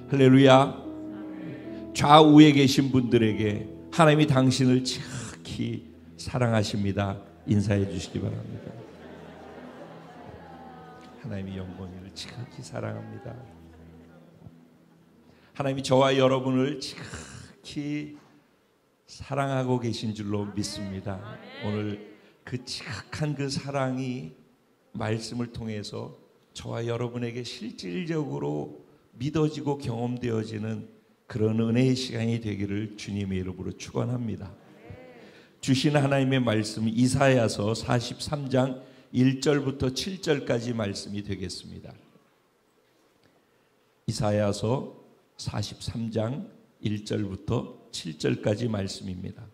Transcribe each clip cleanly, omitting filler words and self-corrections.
할렐루야. 좌우에 계신 분들에게 하나님이 당신을 지극히 사랑하십니다. 인사해 주시기 바랍니다. 하나님이 영광이를 지극히 사랑합니다. 하나님이 저와 여러분을 지극히 사랑하고 계신 줄로 믿습니다. 오늘 그 지극한 그 사랑이 말씀을 통해서 저와 여러분에게 실질적으로 믿어지고 경험되어지는 그런 은혜의 시간이 되기를 주님의 이름으로 축원합니다. 주신 하나님의 말씀 이사야서 43장 1절부터 7절까지 말씀이 되겠습니다. 이사야서 43장 1절부터 7절까지 말씀입니다.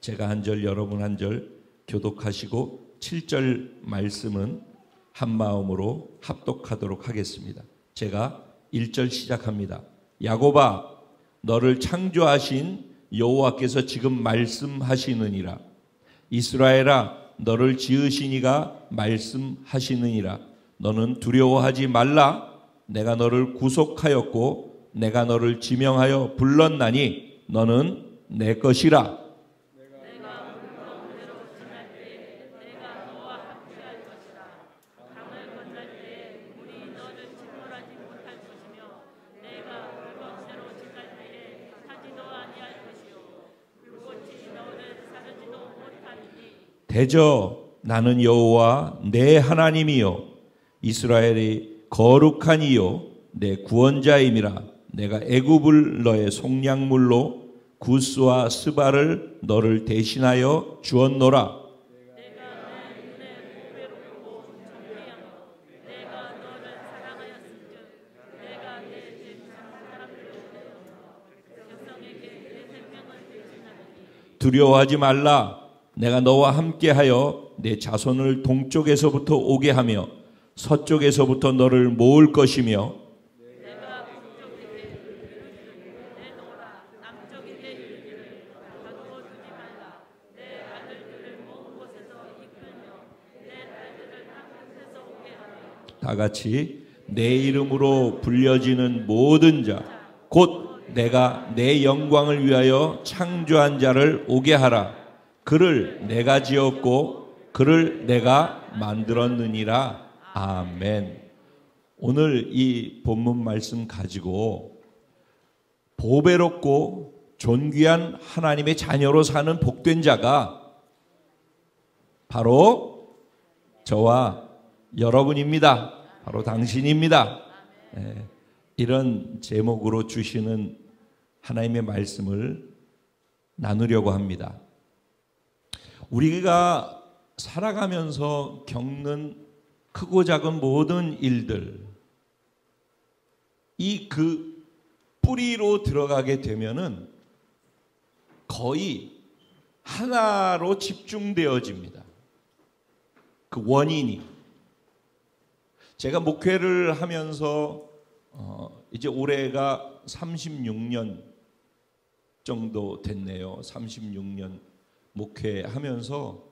제가 한 절 여러분 한 절 교독하시고 7절 말씀은 한 마음으로 합독하도록 하겠습니다. 제가 1절 시작합니다. 야곱아, 너를 창조하신 여호와께서 지금 말씀하시느니라. 이스라엘아, 너를 지으신 이가 말씀하시느니라. 너는 두려워하지 말라. 내가 너를 구속하였고 내가 너를 지명하여 불렀나니 너는 내 것이라. 대저 나는 여호와 내 하나님이요 이스라엘의 거룩한 이요 내 구원자임이라. 내가 애굽을 너의 속량물로 구스와 스바를 너를 대신하여 주었노라. 두려워하지 말라. 내가 너와 함께하여 내 자손을 동쪽에서부터 오게 하며 서쪽에서부터 너를 모을 것이며 다 같이 내 이름으로 불려지는 모든 자 곧 내가 내 영광을 위하여 창조한 자를 오게 하라. 그를 내가 지었고 그를 내가 만들었느니라. 아멘. 오늘 이 본문 말씀 가지고 보배롭고 존귀한 하나님의 자녀로 사는 복된 자가 바로 저와 여러분입니다. 바로 당신입니다. 이런 제목으로 주시는 하나님의 말씀을 나누려고 합니다. 우리가 살아가면서 겪는 크고 작은 모든 일들, 이 그 뿌리로 들어가게 되면은 거의 하나로 집중되어집니다. 그 원인이. 제가 목회를 하면서 이제 올해가 36년 정도 됐네요. 36년 목회하면서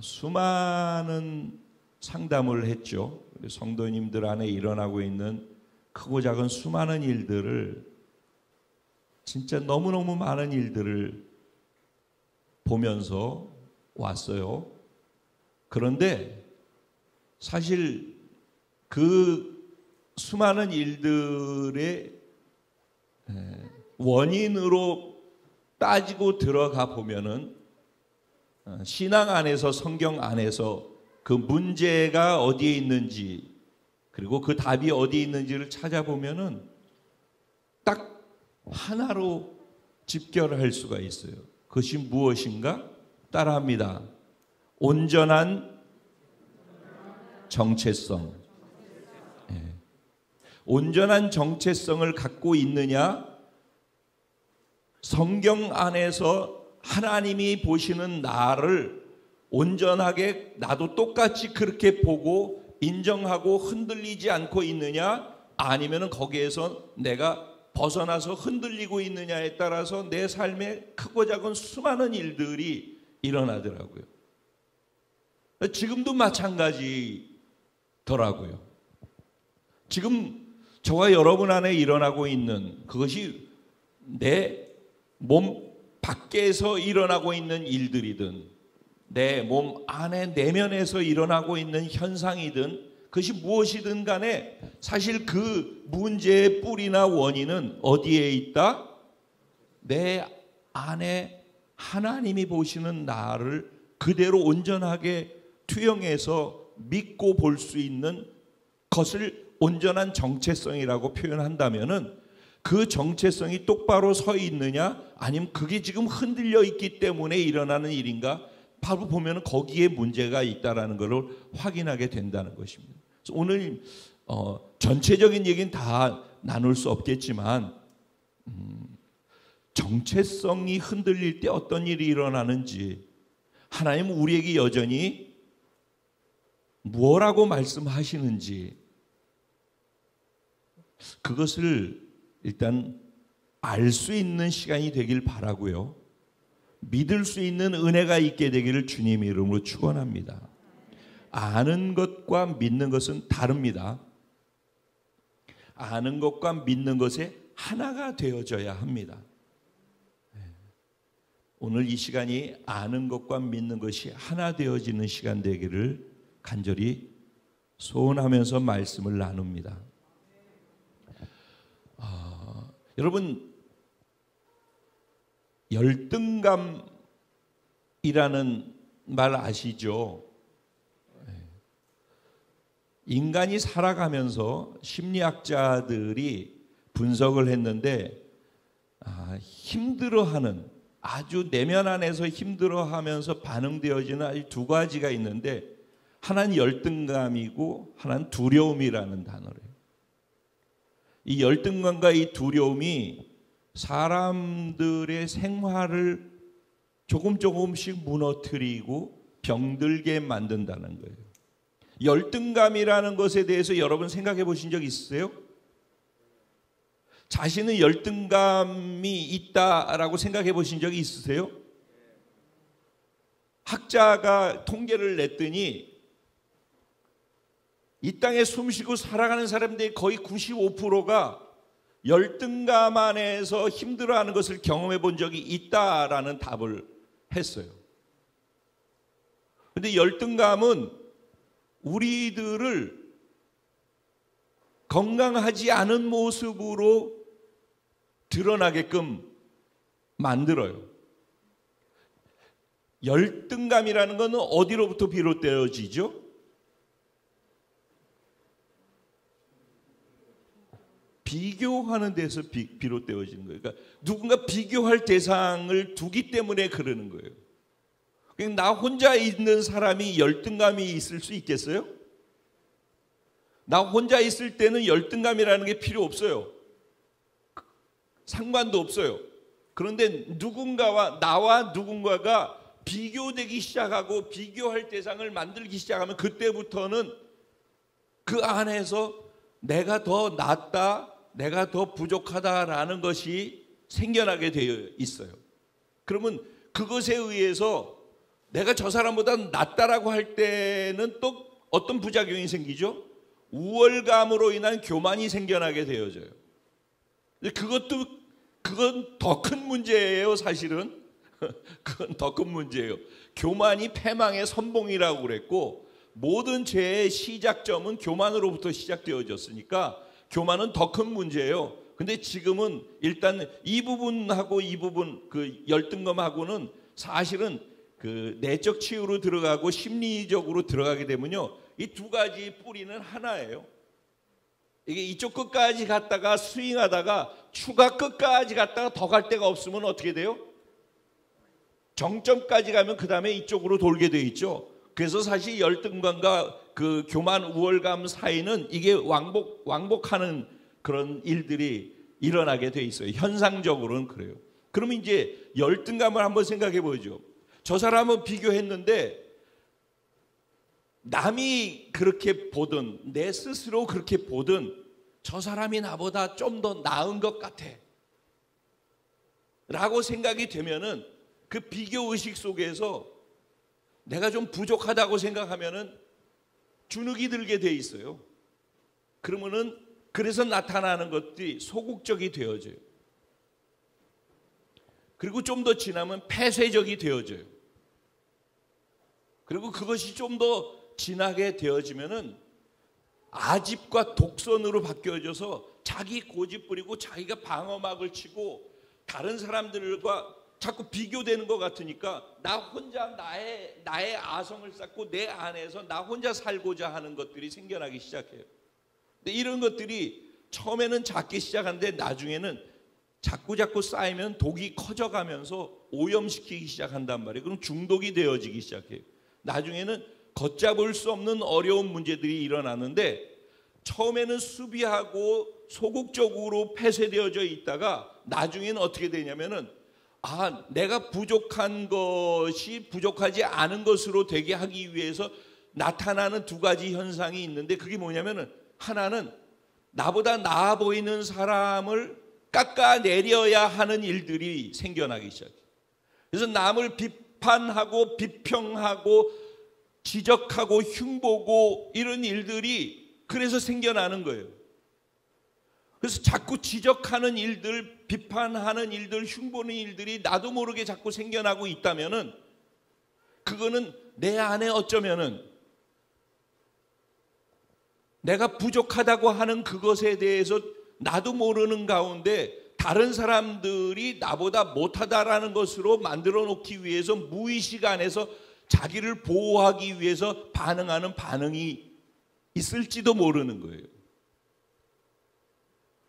수많은 상담을 했죠. 성도님들 안에 일어나고 있는 크고 작은 수많은 일들을, 진짜 너무너무 많은 일들을 보면서 왔어요. 그런데 사실 그 수많은 일들의 원인으로 따지고 들어가 보면은 신앙 안에서, 성경 안에서 그 문제가 어디에 있는지, 그리고 그 답이 어디에 있는지를 찾아보면은 딱 하나로 집결할 수가 있어요. 그것이 무엇인가? 따라합니다. 온전한 정체성. 온전한 정체성을 갖고 있느냐? 성경 안에서 하나님이 보시는 나를 온전하게 나도 똑같이 그렇게 보고 인정하고 흔들리지 않고 있느냐? 아니면 거기에서 내가 벗어나서 흔들리고 있느냐에 따라서 내 삶에 크고 작은 수많은 일들이 일어나더라고요. 지금도 마찬가지더라고요. 지금 저와 여러분 안에 일어나고 있는 그것이 내 몸 밖에서 일어나고 있는 일들이든 내 몸 안에 내면에서 일어나고 있는 현상이든 그것이 무엇이든 간에 사실 그 문제의 뿌리나 원인은 어디에 있다? 내 안에 하나님이 보시는 나를 그대로 온전하게 투영해서 믿고 볼 수 있는 것을 온전한 정체성이라고 표현한다면은 그 정체성이 똑바로 서 있느냐 아니면 그게 지금 흔들려 있기 때문에 일어나는 일인가 바로 보면 거기에 문제가 있다라는 것을 확인하게 된다는 것입니다. 그래서 오늘 전체적인 얘기는 다 나눌 수 없겠지만 정체성이 흔들릴 때 어떤 일이 일어나는지 하나님은 우리에게 여전히 뭐라고 말씀하시는지 그것을 일단 알 수 있는 시간이 되길 바라고요. 믿을 수 있는 은혜가 있게 되기를 주님의 이름으로 축원합니다. 아는 것과 믿는 것은 다릅니다. 아는 것과 믿는 것에 하나가 되어져야 합니다. 오늘 이 시간이 아는 것과 믿는 것이 하나 되어지는 시간 되기를 간절히 소원하면서 말씀을 나눕니다. 여러분 열등감이라는 말 아시죠? 인간이 살아가면서 심리학자들이 분석을 했는데 힘들어하는 아주 내면 안에서 힘들어하면서 반응되어지는 아주 두 가지가 있는데 하나는 열등감이고 하나는 두려움이라는 단어래요. 이 열등감과 이 두려움이 사람들의 생활을 조금씩 무너뜨리고 병들게 만든다는 거예요. 열등감이라는 것에 대해서 여러분 생각해 보신 적 있으세요? 자신은 열등감이 있다라고 생각해 보신 적이 있으세요? 학자가 통계를 냈더니 이 땅에 숨쉬고 살아가는 사람들의 거의 95%가 열등감 안에서 힘들어하는 것을 경험해 본 적이 있다라는 답을 했어요. 그런데 열등감은 우리들을 건강하지 않은 모습으로 드러나게끔 만들어요. 열등감이라는 것은 어디로부터 비롯되어지죠? 비교하는 데서 비롯되어지는 거예요. 그러니까 누군가 비교할 대상을 두기 때문에 그러는 거예요. 그냥 나 혼자 있는 사람이 열등감이 있을 수 있겠어요? 나 혼자 있을 때는 열등감이라는 게 필요 없어요. 상관도 없어요. 그런데 나와 누군가가 비교되기 시작하고 비교할 대상을 만들기 시작하면 그때부터는 그 안에서 내가 더 낫다, 내가 더 부족하다라는 것이 생겨나게 되어 있어요. 그러면 그것에 의해서 내가 저 사람보다 낫다라고 할 때는 또 어떤 부작용이 생기죠? 우월감으로 인한 교만이 생겨나게 되어져요. 그건 더 큰 문제예요, 사실은. 그건 더 큰 문제예요. 교만이 패망의 선봉이라고 그랬고 모든 죄의 시작점은 교만으로부터 시작되어졌으니까 교만은 더 큰 문제예요. 근데 지금은 일단 이 부분하고 이 부분 그 열등감하고는 사실은 그 내적 치유로 들어가고 심리적으로 들어가게 되면요. 이 두 가지 뿌리는 하나예요. 이게 이쪽 끝까지 갔다가 스윙하다가 추가 끝까지 갔다가 더 갈 데가 없으면 어떻게 돼요? 정점까지 가면 그 다음에 이쪽으로 돌게 돼 있죠. 그래서 사실 열등감과 그 교만 우월감 사이는 이게 왕복하는 그런 일들이 일어나게 돼 있어요. 현상적으로는 그래요. 그러면 이제 열등감을 한번 생각해 보죠. 저 사람은 비교했는데 남이 그렇게 보든 내 스스로 그렇게 보든 저 사람이 나보다 좀 더 나은 것 같아 라고 생각이 되면은 그 비교의식 속에서 내가 좀 부족하다고 생각하면은 주눅이 들게 돼 있어요. 그러면은 그래서 나타나는 것들이 소극적이 되어져요. 그리고 좀 더 지나면 폐쇄적이 되어져요. 그리고 그것이 좀 더 진하게 되어지면은 아집과 독선으로 바뀌어져서 자기 고집 부리고 자기가 방어막을 치고 다른 사람들과 자꾸 비교되는 것 같으니까 나 혼자 나의 아성을 쌓고 내 안에서 나 혼자 살고자 하는 것들이 생겨나기 시작해요. 근데 이런 것들이 처음에는 작게 시작하는데 나중에는 자꾸 쌓이면 독이 커져가면서 오염시키기 시작한단 말이에요. 그럼 중독이 되어지기 시작해요. 나중에는 걷잡을 수 없는 어려운 문제들이 일어나는데 처음에는 수비하고 소극적으로 폐쇄되어져 있다가 나중에는 어떻게 되냐면은 내가 부족한 것이 부족하지 않은 것으로 되게 하기 위해서 나타나는 두 가지 현상이 있는데 그게 뭐냐면은 하나는 나보다 나아 보이는 사람을 깎아내려야 하는 일들이 생겨나기 시작해요. 그래서 남을 비판하고 비평하고 지적하고 흉보고 이런 일들이 그래서 생겨나는 거예요. 그래서 자꾸 지적하는 일들, 비판하는 일들, 흉보는 일들이 나도 모르게 자꾸 생겨나고 있다면은 그거는 내 안에 어쩌면은 내가 부족하다고 하는 그것에 대해서 나도 모르는 가운데 다른 사람들이 나보다 못하다라는 것으로 만들어 놓기 위해서 무의식 안에서 자기를 보호하기 위해서 반응하는 반응이 있을지도 모르는 거예요.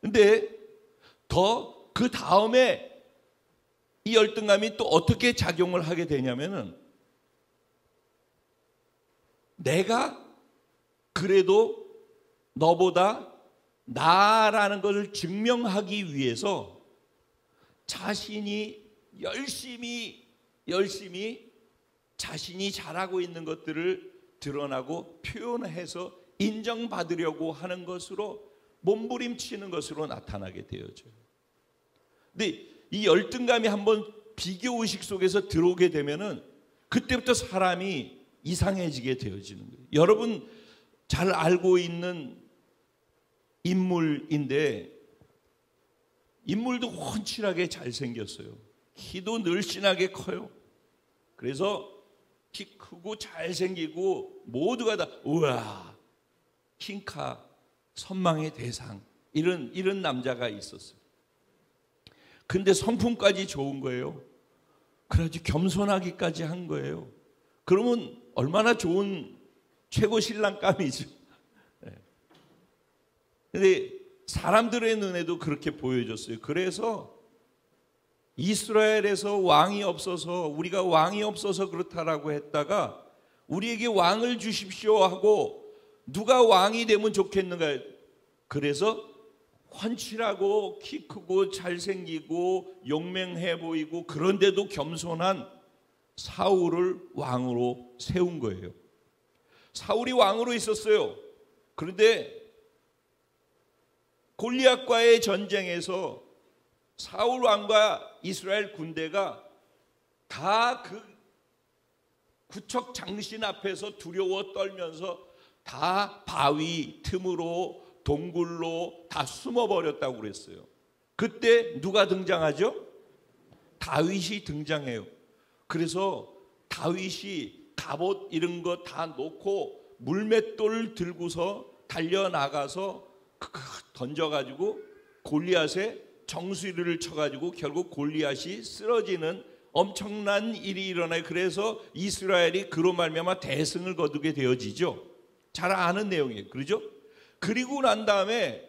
근데 더 그 다음에 이 열등감이 또 어떻게 작용을 하게 되냐면은 내가 그래도 너보다 나라는 것을 증명하기 위해서 자신이 열심히 자신이 잘하고 있는 것들을 드러나고 표현해서 인정받으려고 하는 것으로 몸부림치는 것으로 나타나게 되어져요. 근데 이 열등감이 한번 비교의식 속에서 들어오게 되면은 그때부터 사람이 이상해지게 되어지는 거예요. 여러분 잘 알고 있는 인물인데 인물도 훤칠하게 잘생겼어요. 키도 늘씬하게 커요. 그래서 키 크고 잘생기고 모두가 다 우와 킹카 선망의 대상 이런 남자가 있었어요. 근데 성품까지 좋은 거예요. 그래가지고 겸손하기까지 한 거예요. 그러면 얼마나 좋은 최고 신랑감이죠. 근데 사람들의 눈에도 그렇게 보여줬어요. 그래서 이스라엘에서 왕이 없어서 우리가 왕이 없어서 그렇다라고 했다가 우리에게 왕을 주십시오 하고 누가 왕이 되면 좋겠는가. 그래서 훤칠하고 키 크고 잘생기고 용맹해 보이고 그런데도 겸손한 사울을 왕으로 세운 거예요. 사울이 왕으로 있었어요. 그런데 골리앗과의 전쟁에서 사울 왕과 이스라엘 군대가 다 그 구척 장신 앞에서 두려워 떨면서 다 바위 틈으로 동굴로 다 숨어버렸다고 그랬어요. 그때 누가 등장하죠? 다윗이 등장해요. 그래서 다윗이 갑옷 이런 거 다 놓고 물맷돌 들고서 달려나가서 던져가지고 골리앗의 정수리를 쳐가지고 결국 골리앗이 쓰러지는 엄청난 일이 일어나요. 그래서 이스라엘이 그로 말미암아 대승을 거두게 되어지죠. 잘 아는 내용이에요. 그렇죠? 그리고 난 다음에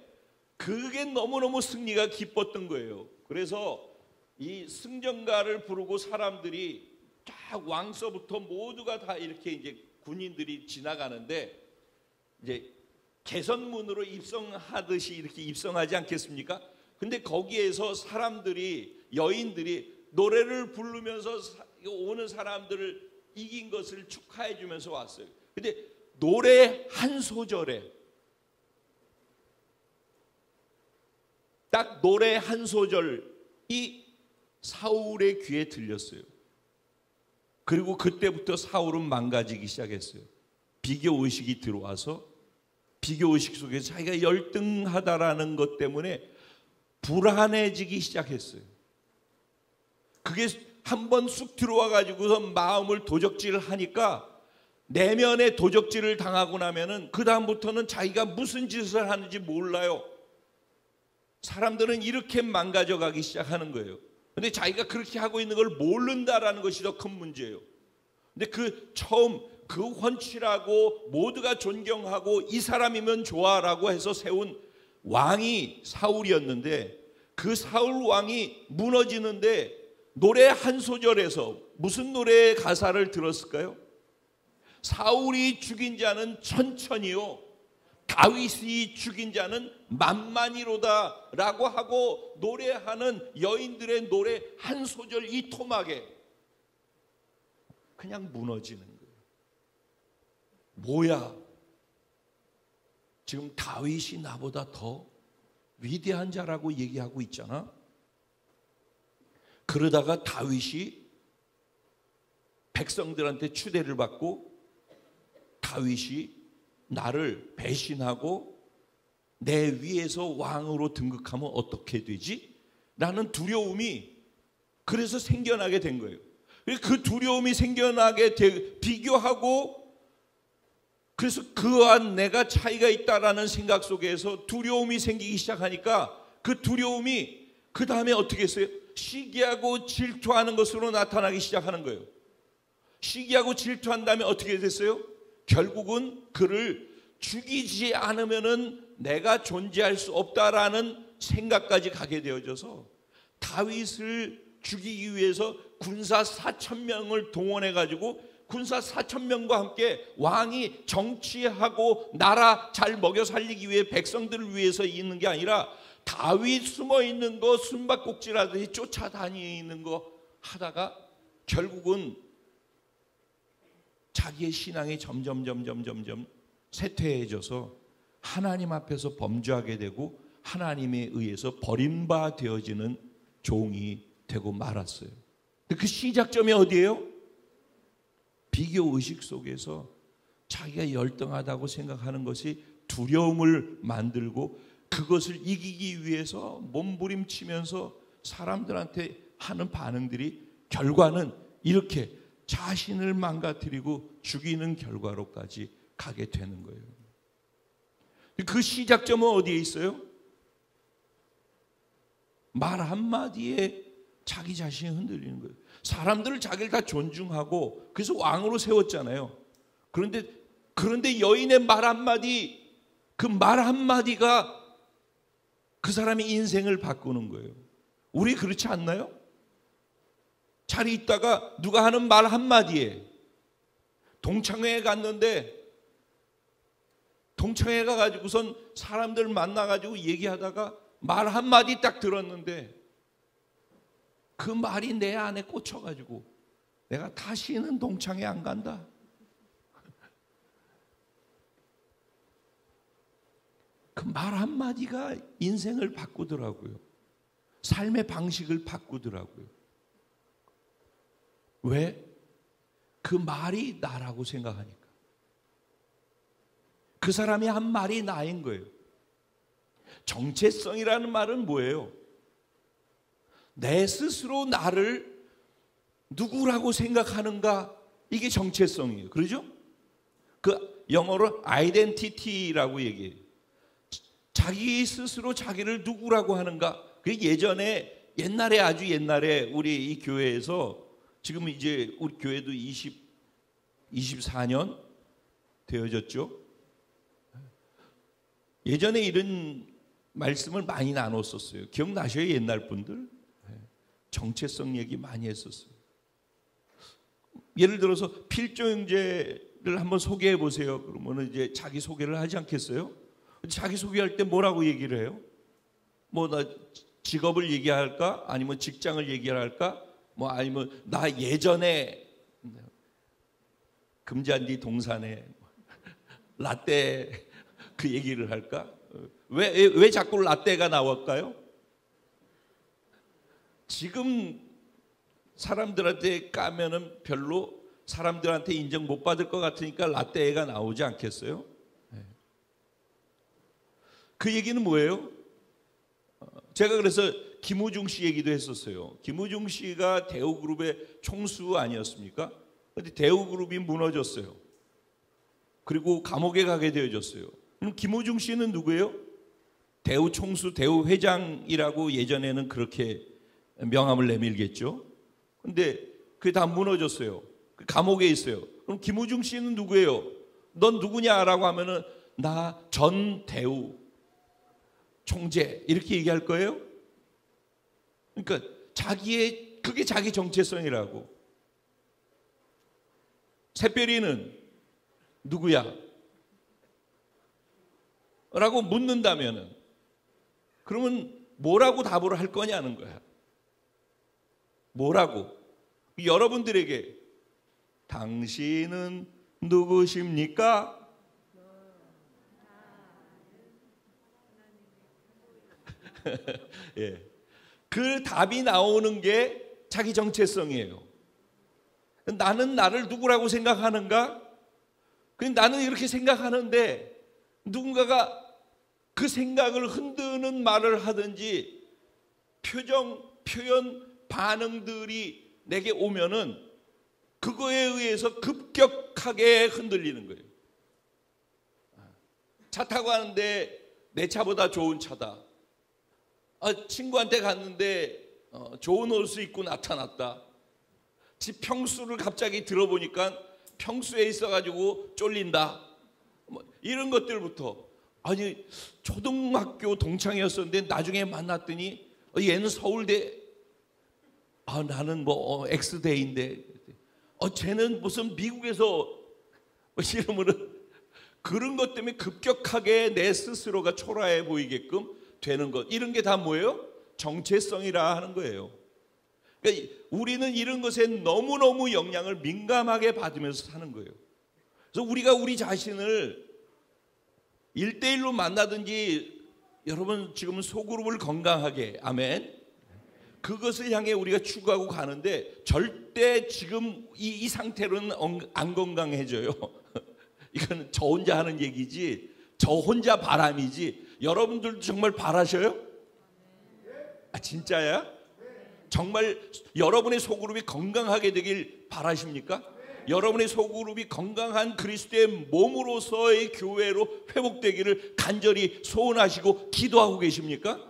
그게 너무너무 승리가 기뻤던 거예요. 그래서 이 승전가를 부르고 사람들이 쫙 왕서부터 모두가 다 이렇게 이제 군인들이 지나가는데 이제 개선문으로 입성하듯이 이렇게 입성하지 않겠습니까? 근데 거기에서 사람들이 여인들이 노래를 부르면서 오는 사람들을 이긴 것을 축하해 주면서 왔어요. 근데 노래 한 소절에 딱 노래 한 소절이 사울의 귀에 들렸어요. 그리고 그때부터 사울은 망가지기 시작했어요. 비교의식이 들어와서 비교의식 속에서 자기가 열등하다라는 것 때문에 불안해지기 시작했어요. 그게 한번 쑥 들어와 가지고서 마음을 도적질을 하니까 내면에 도적질을 당하고 나면은 그 다음부터는 자기가 무슨 짓을 하는지 몰라요. 사람들은 이렇게 망가져가기 시작하는 거예요. 근데 자기가 그렇게 하고 있는 걸 모른다라는 것이 더 큰 문제예요. 근데 처음 그 헌칠하고 모두가 존경하고 이 사람이면 좋아라고 해서 세운 왕이 사울이었는데, 그 사울 왕이 무너지는데 노래 한 소절에서 무슨 노래의 가사를 들었을까요? 사울이 죽인 자는 천천히요, 다윗이 죽인 자는 만만히로다 라고 하고 노래하는 여인들의 노래 한 소절, 이 토막에 그냥 무너지는 거예요. 뭐야, 지금 다윗이 나보다 더 위대한 자라고 얘기하고 있잖아. 그러다가 다윗이 백성들한테 추대를 받고 다윗이 나를 배신하고 내 위에서 왕으로 등극하면 어떻게 되지? 라는 두려움이 그래서 생겨나게 된 거예요. 그 두려움이 생겨나게 비교하고, 그래서 그와 내가 차이가 있다라는 생각 속에서 두려움이 생기기 시작하니까 그 두려움이 그 다음에 어떻게 했어요? 시기하고 질투하는 것으로 나타나기 시작하는 거예요. 시기하고 질투한 다음에 어떻게 됐어요? 결국은 그를 죽이지 않으면은 내가 존재할 수 없다라는 생각까지 가게 되어져서 다윗을 죽이기 위해서 군사 4,000명을 동원해 가지고 군사 4,000명과 함께 왕이 정치하고 나라 잘 먹여 살리기 위해 백성들을 위해서 있는 게 아니라 다윗 숨어 있는 거 숨바꼭질하듯이 쫓아다니는 거 하다가 결국은 자기의 신앙이 점점 쇠퇴해져서 하나님 앞에서 범죄하게 되고 하나님에 의해서 버림받아지는 종이 되고 말았어요. 그 시작점이 어디예요? 비교의식 속에서 자기가 열등하다고 생각하는 것이 두려움을 만들고, 그것을 이기기 위해서 몸부림치면서 사람들한테 하는 반응들이 결과는 이렇게 자신을 망가뜨리고 죽이는 결과로까지 가게 되는 거예요. 그 시작점은 어디에 있어요? 말 한마디에 자기 자신이 흔들리는 거예요. 사람들을 자기를 다 존중하고 그래서 왕으로 세웠잖아요. 그런데 여인의 말 한마디, 그 말 한마디가 그 사람의 인생을 바꾸는 거예요. 우리 그렇지 않나요? 잘 있다가 누가 하는 말 한마디에, 동창회에 갔는데 동창회 가가지고선 사람들 만나가지고 얘기하다가 말 한마디 딱 들었는데 그 말이 내 안에 꽂혀가지고 내가 다시는 동창회 안 간다. 그 말 한마디가 인생을 바꾸더라고요. 삶의 방식을 바꾸더라고요. 왜? 그 말이 나라고 생각하니까. 그 사람이 한 말이 나인 거예요. 정체성이라는 말은 뭐예요? 내 스스로 나를 누구라고 생각하는가, 이게 정체성이에요. 그러죠? 그 영어로 아이덴티티라고 얘기해요. 자기 스스로 자기를 누구라고 하는가. 그 옛날에 아주 옛날에 우리 이 교회에서, 지금 이제 우리 교회도 24년 되어졌죠. 예전에 이런 말씀을 많이 나눴었어요. 기억나셔요? 옛날 분들? 정체성 얘기 많이 했었어요. 예를 들어서 필조 형제를 한번 소개해 보세요. 그러면 이제 자기 소개를 하지 않겠어요? 자기 소개할 때 뭐라고 얘기를 해요? 뭐 나 직업을 얘기할까? 아니면 직장을 얘기할까? 뭐 아니면 나 예전에 금잔디 동산에 라떼 그 얘기를 할까? 왜 자꾸 라떼가 나올까요? 지금 사람들한테 까면은 별로 사람들한테 인정 못 받을 것 같으니까 라떼가 나오지 않겠어요? 그 얘기는 뭐예요? 제가 그래서 김우중 씨 얘기도 했었어요. 김우중 씨가 대우그룹의 총수 아니었습니까? 근데 대우그룹이 무너졌어요. 그리고 감옥에 가게 되어졌어요. 그럼 김우중 씨는 누구예요? 대우 총수, 대우 회장이라고 예전에는 그렇게 명함을 내밀겠죠. 근데 그게 다 무너졌어요. 감옥에 있어요. 그럼 김우중 씨는 누구예요? 넌 누구냐라고 하면은 나 전 대우 총재 이렇게 얘기할 거예요? 그러니까 그게 자기 정체성이라고. 새별이는 누구야? 라고 묻는다면은 그러면 뭐라고 답을 할 거냐는 거야. 뭐라고? 여러분들에게 당신은 누구십니까? 예. 그 답이 나오는 게 자기 정체성이에요. 나는 나를 누구라고 생각하는가? 나는 이렇게 생각하는데 누군가가 그 생각을 흔드는 말을 하든지 표현, 반응들이 내게 오면은 그거에 의해서 급격하게 흔들리는 거예요. 차 타고 가는데 내 차보다 좋은 차다. 친구한테 갔는데 좋은 옷을 입고 나타났다. 집 평수를 갑자기 들어보니까 평수에 있어가지고 쫄린다. 이런 것들부터 아니 초등학교 동창이었었는데 나중에 만났더니 얘는 서울대 나는 뭐 X대인데 쟤는 무슨 미국에서 이러면은 그런 것 때문에 급격하게 내 스스로가 초라해 보이게끔 되는 것 이런 게 다 뭐예요? 정체성이라 하는 거예요. 그러니까 우리는 이런 것에 너무너무 영향을 민감하게 받으면서 사는 거예요. 그래서 우리가 우리 자신을 1대1로 만나든지 여러분 지금은 소그룹을 건강하게 아멘 그것을 향해 우리가 추구하고 가는데 절대 지금 이 상태로는 안 건강해져요. 이건 저 혼자 하는 얘기지 저 혼자 바람이지 여러분들도 정말 바라셔요? 진짜야? 정말 여러분의 소그룹이 건강하게 되길 바라십니까? 여러분의 소그룹이 건강한 그리스도의 몸으로서의 교회로 회복되기를 간절히 소원하시고 기도하고 계십니까?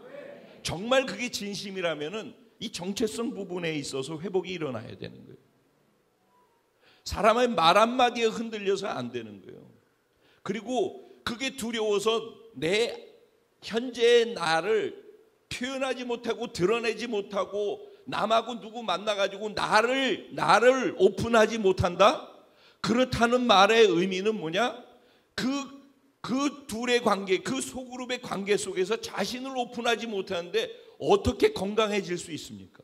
정말 그게 진심이라면은 이 정체성 부분에 있어서 회복이 일어나야 되는 거예요. 사람의 말 한마디에 흔들려서 안 되는 거예요. 그리고 그게 두려워서 내 현재의 나를 표현하지 못하고 드러내지 못하고 남하고 누구 만나가지고 나를 오픈하지 못한다? 그렇다는 말의 의미는 뭐냐? 그 둘의 관계, 그 소그룹의 관계 속에서 자신을 오픈하지 못하는데 어떻게 건강해질 수 있습니까?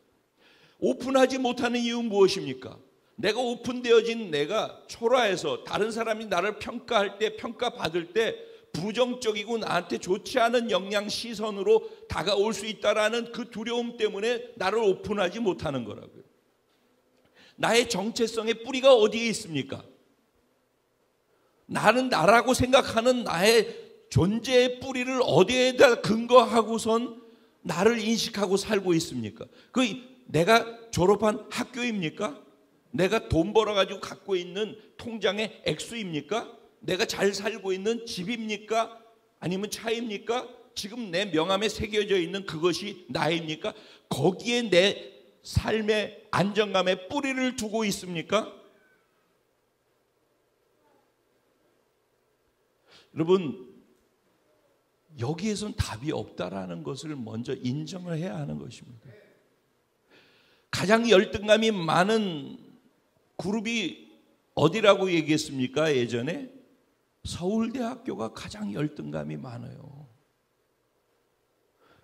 오픈하지 못하는 이유는 무엇입니까? 내가 오픈되어진 내가 초라해서 다른 사람이 나를 평가할 때, 평가받을 때 부정적이고 나한테 좋지 않은 영향 시선으로 다가올 수 있다라는 그 두려움 때문에 나를 오픈하지 못하는 거라고요. 나의 정체성의 뿌리가 어디에 있습니까? 나는 나라고 생각하는 나의 존재의 뿌리를 어디에다 근거하고선 나를 인식하고 살고 있습니까? 내가 졸업한 학교입니까? 내가 돈 벌어가지고 갖고 있는 통장의 액수입니까? 내가 잘 살고 있는 집입니까? 아니면 차입니까? 지금 내 명함에 새겨져 있는 그것이 나입니까? 거기에 내 삶의 안정감에 뿌리를 두고 있습니까? 여러분, 여기에선 답이 없다라는 것을 먼저 인정을 해야 하는 것입니다. 가장 열등감이 많은 그룹이 어디라고 얘기했습니까? 예전에 서울대학교가 가장 열등감이 많아요.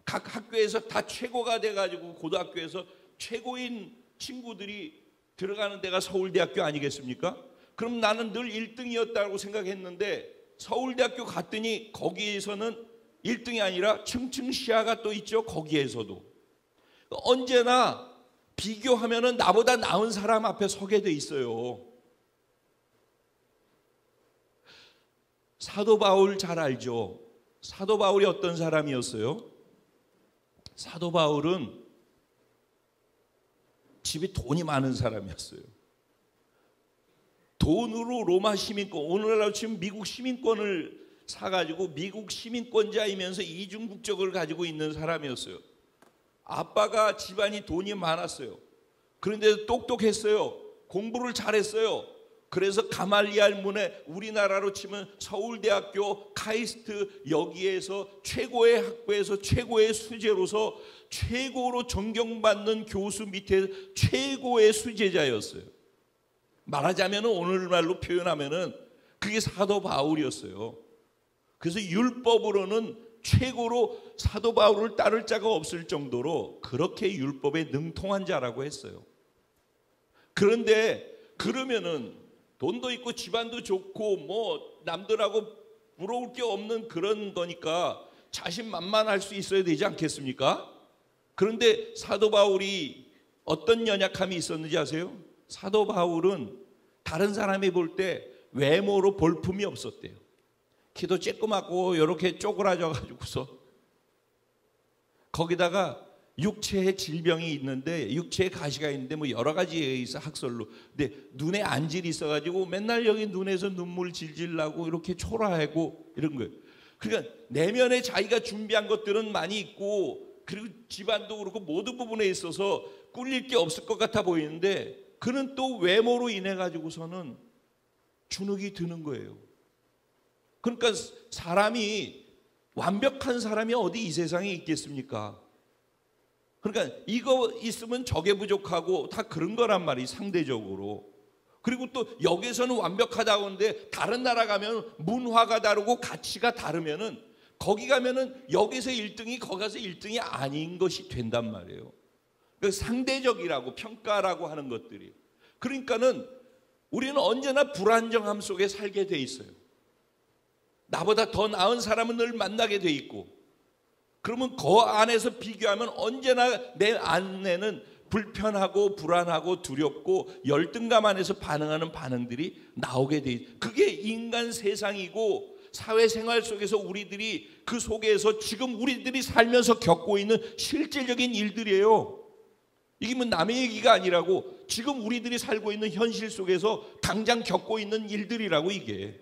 각 학교에서 다 최고가 돼가지고 고등학교에서 최고인 친구들이 들어가는 데가 서울대학교 아니겠습니까? 그럼 나는 늘 1등이었다고 생각했는데 서울대학교 갔더니 거기에서는 1등이 아니라 층층 시야가 또 있죠. 거기에서도 언제나 비교하면은 나보다 나은 사람 앞에 서게 돼 있어요. 사도 바울 잘 알죠. 사도 바울이 어떤 사람이었어요? 사도 바울은 집에 돈이 많은 사람이었어요. 돈으로 로마 시민권, 오늘날로 치면 미국 시민권을 사가지고 미국 시민권자이면서 이중 국적을 가지고 있는 사람이었어요. 아빠가 집안이 돈이 많았어요. 그런데 똑똑했어요. 공부를 잘했어요. 그래서 가말리알 문에 우리나라로 치면 서울대학교 카이스트 여기에서 최고의 학부에서 최고의 수재로서 최고로 존경받는 교수 밑에 최고의 수재자였어요. 말하자면 오늘날로 표현하면은 그게 사도 바울이었어요. 그래서 율법으로는 최고로 사도 바울을 따를 자가 없을 정도로 그렇게 율법에 능통한 자라고 했어요. 그런데 그러면은 돈도 있고 집안도 좋고 뭐 남들하고 부러울 게 없는 그런 거니까 자신만만할 수 있어야 되지 않겠습니까? 그런데 사도 바울이 어떤 연약함이 있었는지 아세요? 사도 바울은 다른 사람이 볼 때 외모로 볼품이 없었대요. 키도 쬐끄맣고 이렇게 쪼그라져 가지고서 거기다가 육체에 질병이 있는데 육체에 가시가 있는데 뭐 여러 가지에 있어 학설로. 근데 눈에 안질이 있어가지고 맨날 여기 눈에서 눈물 질질 나고 이렇게 초라하고 이런 거예요. 그러니까 내면에 자기가 준비한 것들은 많이 있고 그리고 집안도 그렇고 모든 부분에 있어서 꿀릴 게 없을 것 같아 보이는데 그는 또 외모로 인해 가지고서는 주눅이 드는 거예요. 그러니까 사람이 완벽한 사람이 어디 이 세상에 있겠습니까? 그러니까 이거 있으면 저게 부족하고 다 그런 거란 말이 상대적으로. 그리고 또 여기서는 완벽하다고 하는데 다른 나라 가면 문화가 다르고 가치가 다르면은 거기 가면은 여기서 1등이 거기 가서 1등이 아닌 것이 된단 말이에요. 그러니까 상대적이라고 평가라고 하는 것들이. 그러니까는 우리는 언제나 불안정함 속에 살게 돼 있어요. 나보다 더 나은 사람은 늘 만나게 돼 있고 그러면 그 안에서 비교하면 언제나 내 안에는 불편하고 불안하고 두렵고 열등감 안에서 반응하는 반응들이 나오게 돼 있어요. 그게 인간 세상이고 사회생활 속에서 우리들이 그 속에서 지금 우리들이 살면서 겪고 있는 실질적인 일들이에요. 이게 뭐 남의 얘기가 아니라고 지금 우리들이 살고 있는 현실 속에서 당장 겪고 있는 일들이라고 이게.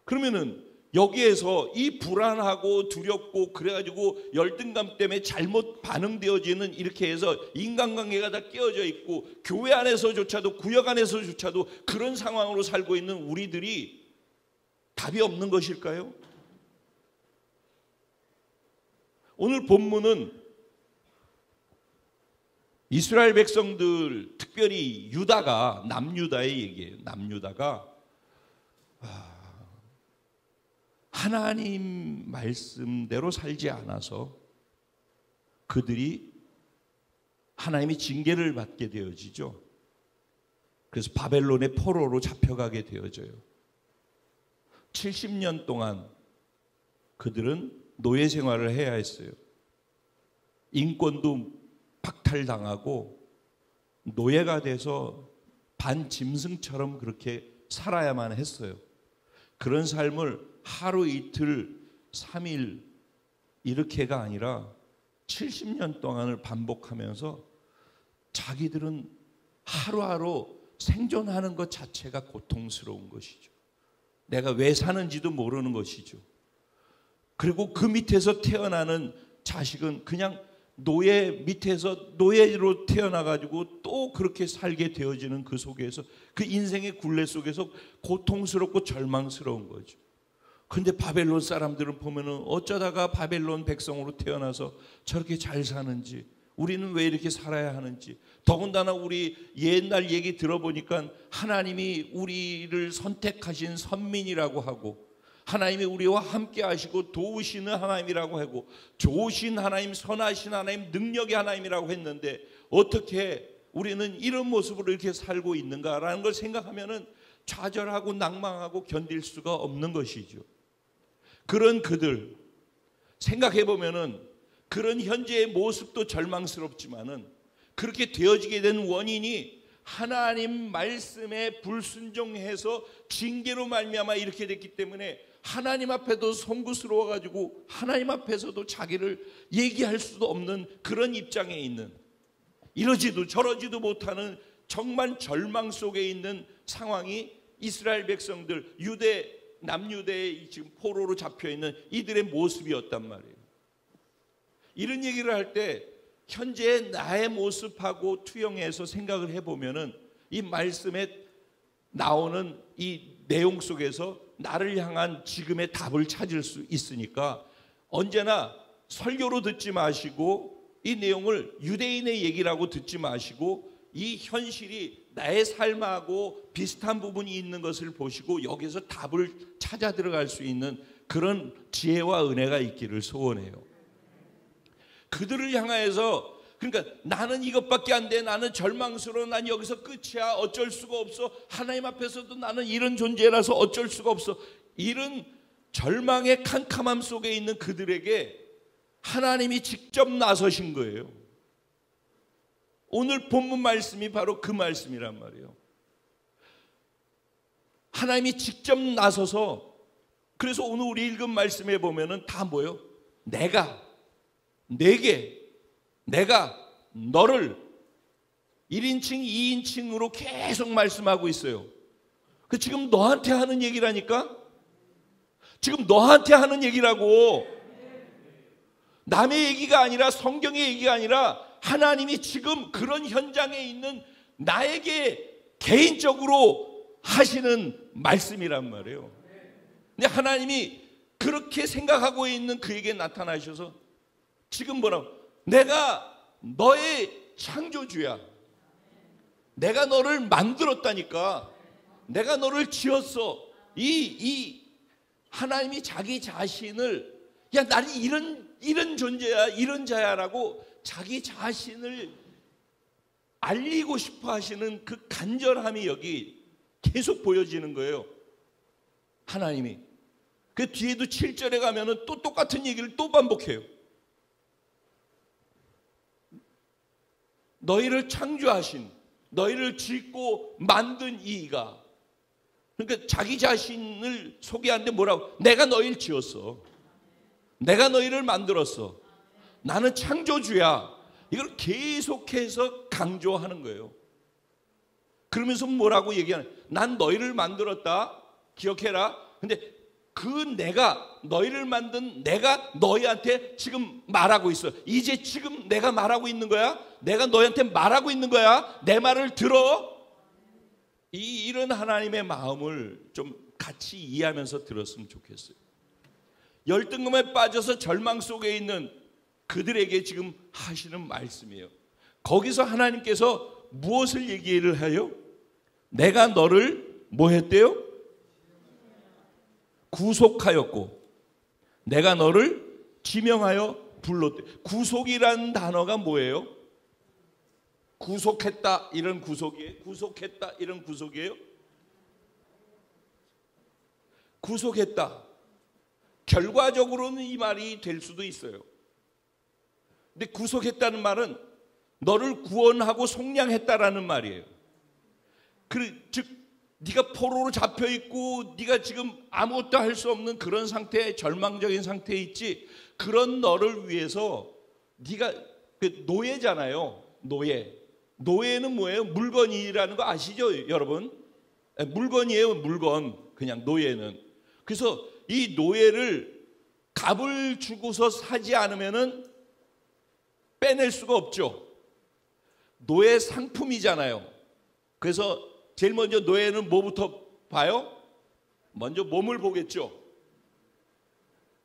그러면은 여기에서 이 불안하고 두렵고 그래가지고 열등감 때문에 잘못 반응되어지는 이렇게 해서 인간관계가 다 깨어져 있고 교회 안에서조차도 구역 안에서조차도 그런 상황으로 살고 있는 우리들이 답이 없는 것일까요? 오늘 본문은 이스라엘 백성들 특별히 유다가 남유다의 얘기예요. 남유다가 하나님 말씀대로 살지 않아서 그들이 하나님의 징계를 받게 되어지죠. 그래서 바벨론의 포로로 잡혀가게 되어져요. 70년 동안 그들은 노예 생활을 해야 했어요. 인권도 박탈당하고 노예가 돼서 반짐승처럼 그렇게 살아야만 했어요. 그런 삶을 하루 이틀 3일 이렇게가 아니라 70년 동안을 반복하면서 자기들은 하루하루 생존하는 것 자체가 고통스러운 것이죠. 내가 왜 사는지도 모르는 것이죠. 그리고 그 밑에서 태어나는 자식은 그냥 노예 밑에서 노예로 태어나가지고 또 그렇게 살게 되어지는 그 속에서 그 인생의 굴레 속에서 고통스럽고 절망스러운 거죠. 그런데 바벨론 사람들은 보면은 어쩌다가 바벨론 백성으로 태어나서 저렇게 잘 사는지, 우리는 왜 이렇게 살아야 하는지, 더군다나 우리 옛날 얘기 들어보니까 하나님이 우리를 선택하신 선민이라고 하고 하나님이 우리와 함께 하시고 도우시는 하나님이라고 하고 좋으신 하나님, 선하신 하나님, 능력의 하나님이라고 했는데 어떻게 우리는 이런 모습으로 이렇게 살고 있는가라는 걸 생각하면은 좌절하고 낭망하고 견딜 수가 없는 것이죠. 그런 그들 생각해 보면은 그런 현재의 모습도 절망스럽지만은 그렇게 되어지게 된 원인이 하나님 말씀에 불순종해서 징계로 말미암아 이렇게 됐기 때문에 하나님 앞에도 송구스러워 가지고 하나님 앞에서도 자기를 얘기할 수도 없는 그런 입장에 있는, 이러지도 저러지도 못하는 정말 절망 속에 있는 상황이 이스라엘 백성들, 남유대에 지금 포로로 잡혀 있는 이들의 모습이었단 말이에요. 이런 얘기를 할 때 현재 나의 모습하고 투영해서 생각을 해보면은 이 말씀에 나오는 이 내용 속에서 나를 향한 지금의 답을 찾을 수 있으니까 언제나 설교로 듣지 마시고 이 내용을 유대인의 얘기라고 듣지 마시고 이 현실이 나의 삶하고 비슷한 부분이 있는 것을 보시고 여기서 답을 찾아 들어갈 수 있는 그런 지혜와 은혜가 있기를 소원해요. 그들을 향하여서, 그러니까 나는 이것밖에 안 돼, 나는 절망스러워, 난 여기서 끝이야, 어쩔 수가 없어, 하나님 앞에서도 나는 이런 존재라서 어쩔 수가 없어, 이런 절망의 캄캄함 속에 있는 그들에게 하나님이 직접 나서신 거예요. 오늘 본문 말씀이 바로 그 말씀이란 말이에요. 하나님이 직접 나서서, 그래서 오늘 우리 읽은 말씀에 보면은 다 뭐예요? 내가 너를 1인칭 2인칭으로 계속 말씀하고 있어요. 그 지금 너한테 하는 얘기라니까? 지금 너한테 하는 얘기라고. 남의 얘기가 아니라, 성경의 얘기가 아니라 하나님이 지금 그런 현장에 있는 나에게 개인적으로 하시는 말씀이란 말이에요. 근데 하나님이 그렇게 생각하고 있는 그에게 나타나셔서 지금 뭐라고? 내가 너의 창조주야. 내가 너를 만들었다니까. 내가 너를 지었어. 이 하나님이 자기 자신을, 야, 나는 이런 존재야, 이런 자야라고 자기 자신을 알리고 싶어 하시는 그 간절함이 여기 계속 보여지는 거예요. 하나님이. 그 뒤에도 7절에 가면은 또 똑같은 얘기를 또 반복해요. 너희를 창조하신, 너희를 짓고 만든 이가, 그러니까 자기 자신을 소개하는데 뭐라고? 내가 너희를 지었어. 내가 너희를 만들었어. 나는 창조주야. 이걸 계속해서 강조하는 거예요. 그러면서 뭐라고 얘기하는? 난 너희를 만들었다. 기억해라. 근데 그 너희를 만든 내가 너희한테 지금 말하고 있어. 이제 지금 내가 말하고 있는 거야. 내가 너희한테 말하고 있는 거야. 내 말을 들어. 이런 하나님의 마음을 좀 같이 이해하면서 들었으면 좋겠어요. 열등감에 빠져서 절망 속에 있는 그들에게 지금 하시는 말씀이에요. 거기서 하나님께서 무엇을 얘기를 해요? 내가 너를 뭐 했대요? 구속하였고 내가 너를 지명하여 불렀대. 구속이라는 단어가 뭐예요? 구속했다 이런 구속이에요? 구속했다 이런 구속이에요? 구속했다. 결과적으로는 이 말이 될 수도 있어요. 근데 구속했다는 말은 너를 구원하고 속량했다라는 말이에요. 즉 네가 포로로 잡혀 있고 네가 지금 아무것도 할 수 없는 그런 상태에, 절망적인 상태에 있지. 그런 너를 위해서 네가 노예잖아요. 노예는 뭐예요? 물건이라는 거 아시죠, 여러분? 물건이에요, 물건. 그냥 노예는. 그래서 이 노예를 값을 주고서 사지 않으면은 빼낼 수가 없죠. 노예 상품이잖아요. 그래서 제일 먼저 노예는 뭐부터 봐요? 먼저 몸을 보겠죠.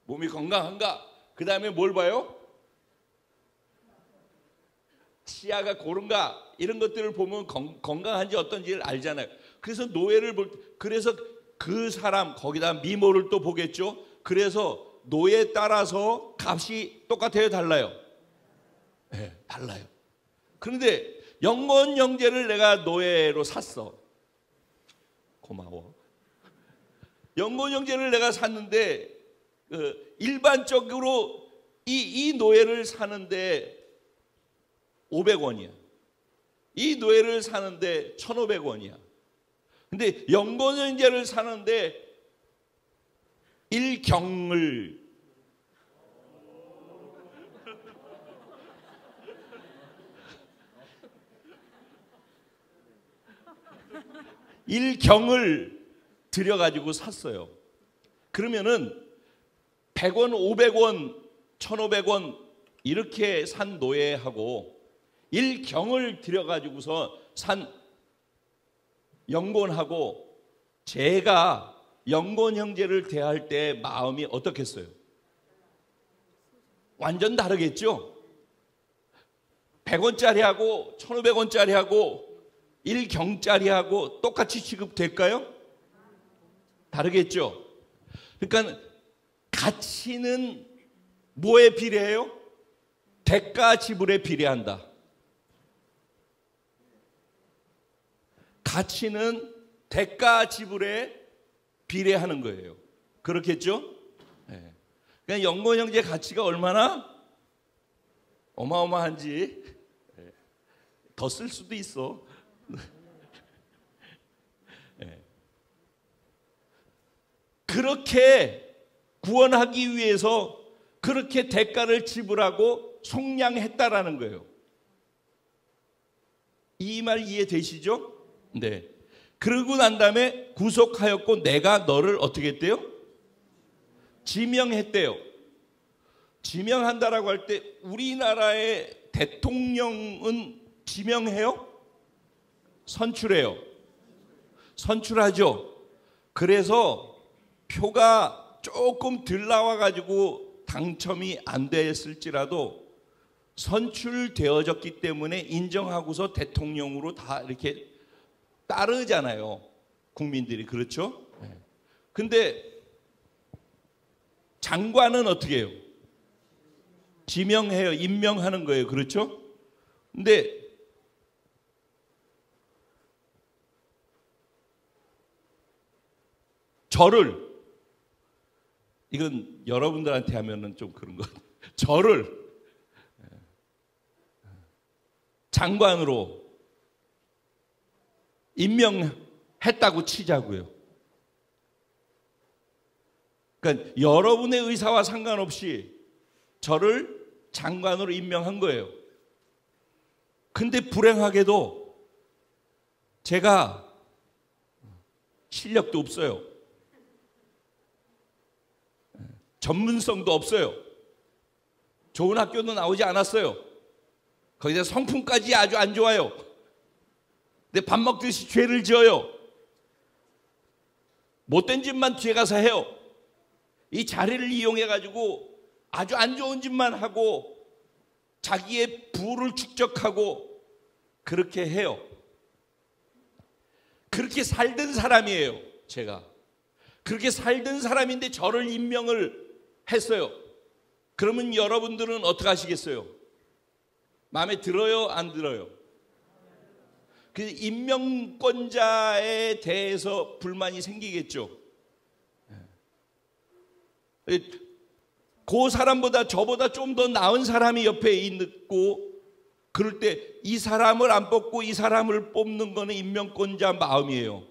몸이 건강한가? 그 다음에 뭘 봐요? 치아가 고른가? 이런 것들을 보면 건강한지 어떤지를 알잖아요. 그래서 노예를 그래서 그 사람 거기다 미모를 또 보겠죠. 그래서 노예에 따라서 값이 똑같아요, 달라요? 네, 달라요. 그런데 영원 형제를 내가 노예로 샀어. 고마워. 영원 형제를 내가 샀는데 일반적으로 이 노예를 사는데 500원이야. 이 노예를 사는데 1,500원이야. 근데 연고년제를 사는데 1경을 들여가지고 샀어요. 그러면은 100원, 500원, 1,500원 이렇게 산 노예하고 1경을 들여가지고서 산 연곤하고 제가 연곤 형제를 대할 때 마음이 어떻겠어요? 완전 다르겠죠? 100원짜리하고 1,500원짜리하고 1경짜리하고 똑같이 취급될까요? 다르겠죠? 그러니까 가치는 뭐에 비례해요? 대가 지불에 비례한다. 가치는 대가 지불에 비례하는 거예요. 그렇겠죠? 네. 그러니까 연곤 형제 가치가 얼마나 어마어마한지 더 쓸 수도 있어. 네. 그렇게 구원하기 위해서 그렇게 대가를 지불하고 속량했다라는 거예요. 이 말 이해되시죠? 네. 그러고 난 다음에 구속하였고 내가 너를 어떻게 했대요? 지명했대요. 지명한다라고 할 때 우리나라의 대통령은 지명해요? 선출해요. 선출하죠. 그래서 표가 조금 덜 나와가지고 당첨이 안 됐을지라도 선출되어졌기 때문에 인정하고서 대통령으로 다 이렇게 따르잖아요. 국민들이. 그렇죠? 근데 장관은 어떻게 해요? 지명해요. 임명하는 거예요. 그렇죠? 근데 저를, 이건 여러분들한테 하면은 좀 그런 것, 저를 장관으로 임명했다고 치자고요. 그러니까 여러분의 의사와 상관없이 저를 장관으로 임명한 거예요. 근데 불행하게도 제가 실력도 없어요. 전문성도 없어요. 좋은 학교도 나오지 않았어요. 거기다 성품까지 아주 안 좋아요. 근데 밥 먹듯이 죄를 지어요. 못된 짓만 뒤에 가서 해요. 이 자리를 이용해가지고 아주 안 좋은 짓만 하고 자기의 부를 축적하고 그렇게 해요. 그렇게 살던 사람이에요. 제가 그렇게 살던 사람인데 저를 임명을 했어요. 그러면 여러분들은 어떻게 하시겠어요? 마음에 들어요? 안 들어요? 그 임명권자에 대해서 불만이 생기겠죠. 그 사람보다 저보다 좀 더 나은 사람이 옆에 있고 그럴 때 이 사람을 안 뽑고 이 사람을 뽑는 거는 임명권자 마음이에요.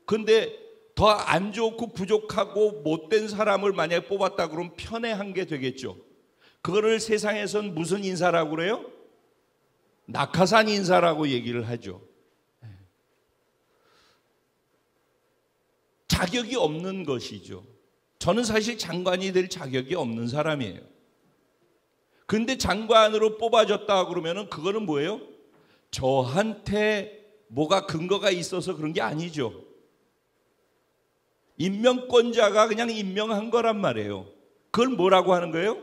근데 더 안 좋고 부족하고 못된 사람을 만약에 뽑았다 그러면 편애한 게 되겠죠. 그거를 세상에선 무슨 인사라고 그래요? 낙하산 인사라고 얘기를 하죠. 자격이 없는 것이죠. 저는 사실 장관이 될 자격이 없는 사람이에요. 근데 장관으로 뽑아줬다 그러면은 그거는 뭐예요? 저한테 뭐가 근거가 있어서 그런 게 아니죠. 임명권자가 그냥 임명한 거란 말이에요. 그걸 뭐라고 하는 거예요?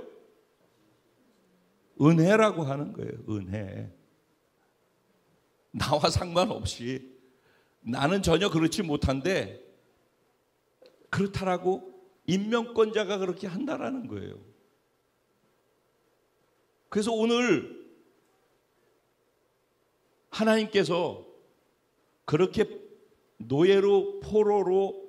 은혜라고 하는 거예요. 은혜. 나와 상관없이 나는 전혀 그렇지 못한데 그렇다라고 임명권자가 그렇게 한다라는 거예요. 그래서 오늘 하나님께서 그렇게 노예로 포로로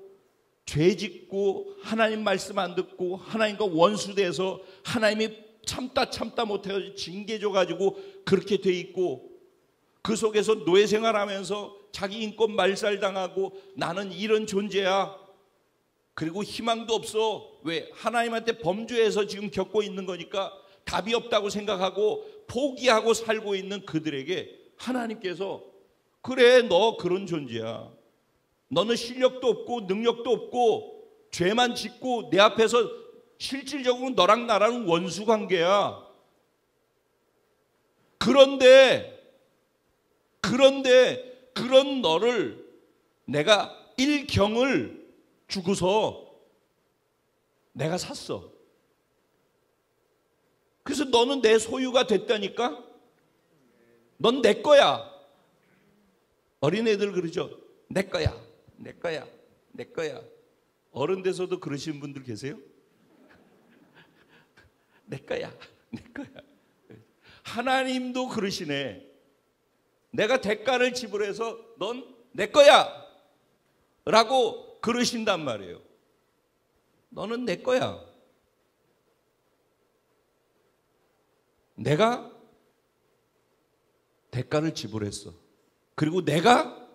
죄짓고 하나님 말씀 안 듣고 하나님과 원수돼서 하나님이 참다 못해가지고 징계줘가지고 그렇게 돼 있고 그 속에서 노예 생활하면서 자기 인권 말살당하고 나는 이런 존재야. 그리고 희망도 없어. 왜? 하나님한테 범죄해서 지금 겪고 있는 거니까 답이 없다고 생각하고 포기하고 살고 있는 그들에게 하나님께서 그래, 너 그런 존재야. 너는 실력도 없고 능력도 없고 죄만 짓고 내 앞에서 실질적으로 너랑 나랑 원수 관계야. 그런데 그런 너를 내가 일경을 주고서 내가 샀어. 그래서 너는 내 소유가 됐다니까? 넌 내 거야. 어린애들 그러죠. 내 거야. 내 거야. 내 거야. 어른 돼서도 그러시는 분들 계세요? 내 거야. 내 거야. 하나님도 그러시네. 내가 대가를 지불해서 넌 내 거야 라고 그러신단 말이에요. 너는 내 거야. 내가 대가를 지불했어. 그리고 네가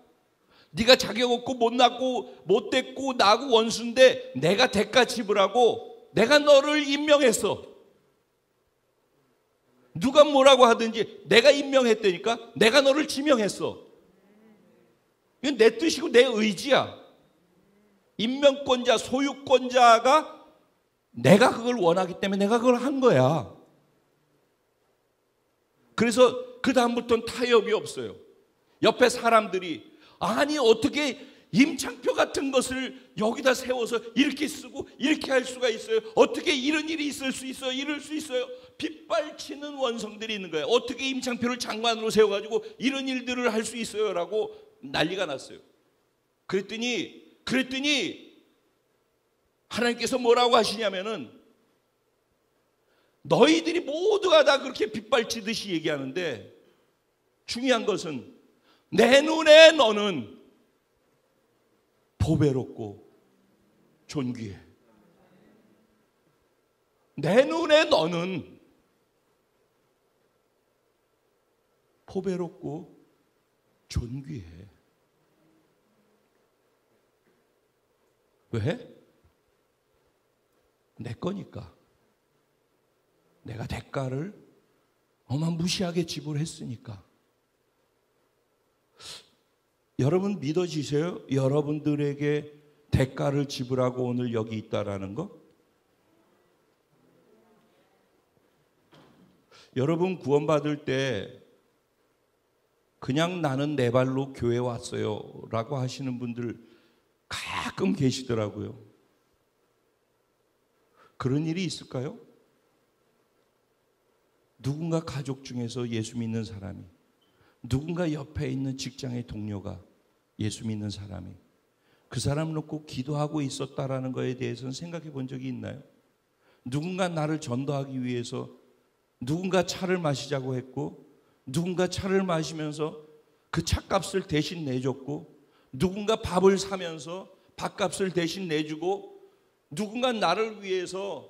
자격 없고 못났고 못됐고 나하고 원수인데 내가 대가 지불하고 내가 너를 임명했어. 누가 뭐라고 하든지 내가 임명했다니까. 내가 너를 지명했어. 이건 내 뜻이고 내 의지야. 임명권자, 소유권자가 내가 그걸 원하기 때문에 내가 그걸 한 거야. 그래서 그 다음부터는 타협이 없어요. 옆에 사람들이 아니 어떻게 임창표 같은 것을 여기다 세워서 이렇게 쓰고 이렇게 할 수가 있어요? 어떻게 이런 일이 있을 수 있어요? 이럴 수 있어요? 빗발치는 원성들이 있는 거예요. 어떻게 임창표를 장관으로 세워가지고 이런 일들을 할 수 있어요? 라고 난리가 났어요. 그랬더니 하나님께서 뭐라고 하시냐면은 너희들이 모두가 다 그렇게 빗발치듯이 얘기하는데 중요한 것은 내 눈에 너는 보배롭고 존귀해. 내 눈에 너는 보배롭고 존귀해. 왜? 내 거니까. 내가 대가를 어마무시하게 지불했으니까. 여러분 믿어지세요? 여러분들에게 대가를 지불하고 오늘 여기 있다라는 거? 여러분 구원받을 때 그냥 나는 내 발로 교회 왔어요 라고 하시는 분들 가끔 계시더라고요. 그런 일이 있을까요? 누군가 가족 중에서 예수 믿는 사람이, 누군가 옆에 있는 직장의 동료가 예수 믿는 사람이 그 사람 놓고 기도하고 있었다라는 것에 대해서는 생각해 본 적이 있나요? 누군가 나를 전도하기 위해서 누군가 차를 마시자고 했고 누군가 차를 마시면서 그 차값을 대신 내줬고 누군가 밥을 사면서 밥값을 대신 내주고 누군가 나를 위해서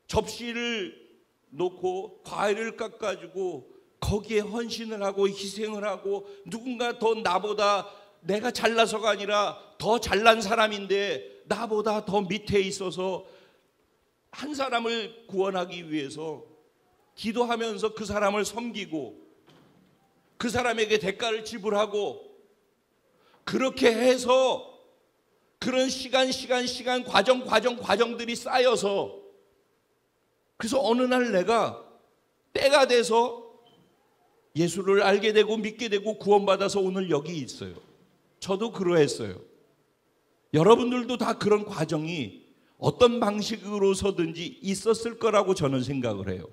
접시를 놓고 과일을 깎아주고 거기에 헌신을 하고 희생을 하고 누군가 더 나보다 내가 잘나서가 아니라 더 잘난 사람인데 나보다 더 밑에 있어서 한 사람을 구원하기 위해서 기도하면서 그 사람을 섬기고 그 사람에게 대가를 지불하고 그렇게 해서 그런 시간 과정들이 쌓여서 그래서 어느 날 내가 때가 돼서 예수를 알게 되고 믿게 되고 구원받아서 오늘 여기 있어요. 저도 그러했어요. 여러분들도 다 그런 과정이 어떤 방식으로서든지 있었을 거라고 저는 생각을 해요.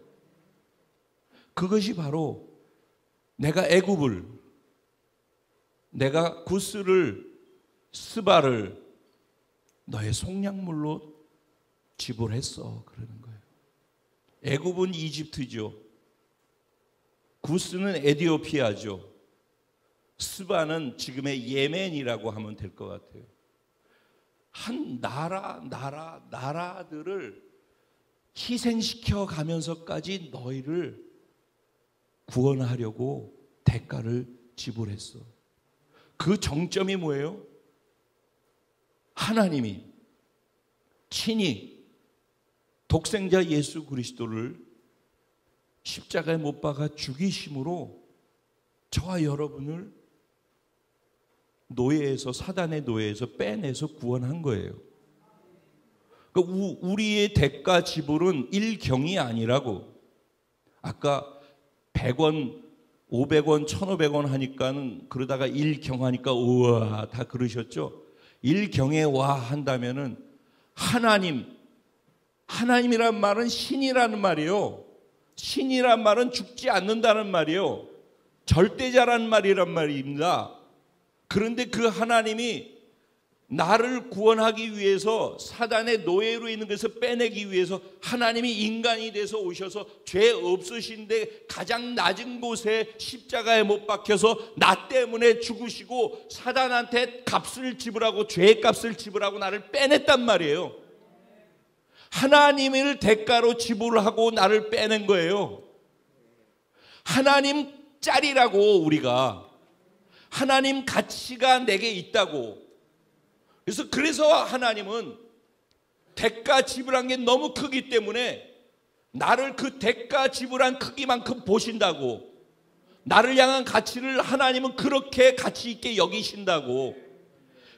그것이 바로 내가 애굽을, 내가 구스를, 스바를 너의 속량물로 지불했어 그러는 거예요. 애굽은 이집트죠. 구스는 에티오피아죠. 스바는 지금의 예멘이라고 하면 될 것 같아요. 한 나라들을 희생시켜 가면서까지 너희를 구원하려고 대가를 지불했어. 그 정점이 뭐예요? 하나님이 친히 독생자 예수 그리스도를 십자가에 못 박아 죽이심으로 저와 여러분을 노예에서, 사단의 노예에서 빼내서 구원한 거예요. 그러니까 우리의 대가 지불은 일경이 아니라고. 아까 100원, 500원, 1,500원 하니까는 그러다가 일경 하니까 우와 다 그러셨죠? 일경에 와 한다면은 하나님이란 말은 신이라는 말이에요. 신이란 말은 죽지 않는다는 말이에요. 절대자라는 말이란 말입니다. 그런데 그 하나님이 나를 구원하기 위해서, 사단의 노예로 있는 것을 빼내기 위해서 하나님이 인간이 돼서 오셔서 죄 없으신데 가장 낮은 곳에 십자가에 못 박혀서 나 때문에 죽으시고 사단한테 값을 지불하고 죄의 값을 지불하고 나를 빼냈단 말이에요. 하나님을 대가로 지불하고 나를 빼낸 거예요. 하나님 짤이라고. 우리가 하나님 가치가 내게 있다고. 그래서 하나님은 대가 지불한 게 너무 크기 때문에 나를 그 대가 지불한 크기만큼 보신다고. 나를 향한 가치를 하나님은 그렇게 가치 있게 여기신다고.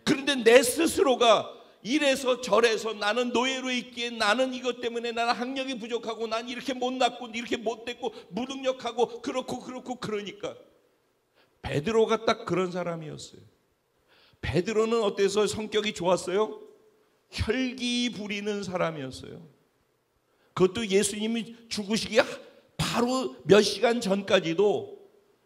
그런데 내 스스로가 이래서 저래서 나는 노예로 있기에, 나는 이것 때문에 나는 학력이 부족하고 난 이렇게 못났고 이렇게 못됐고 무능력하고 그렇고 그러니까. 베드로가 딱 그런 사람이었어요. 베드로는 어때서 성격이 좋았어요? 혈기 부리는 사람이었어요. 그것도 예수님이 죽으시기 바로 몇 시간 전까지도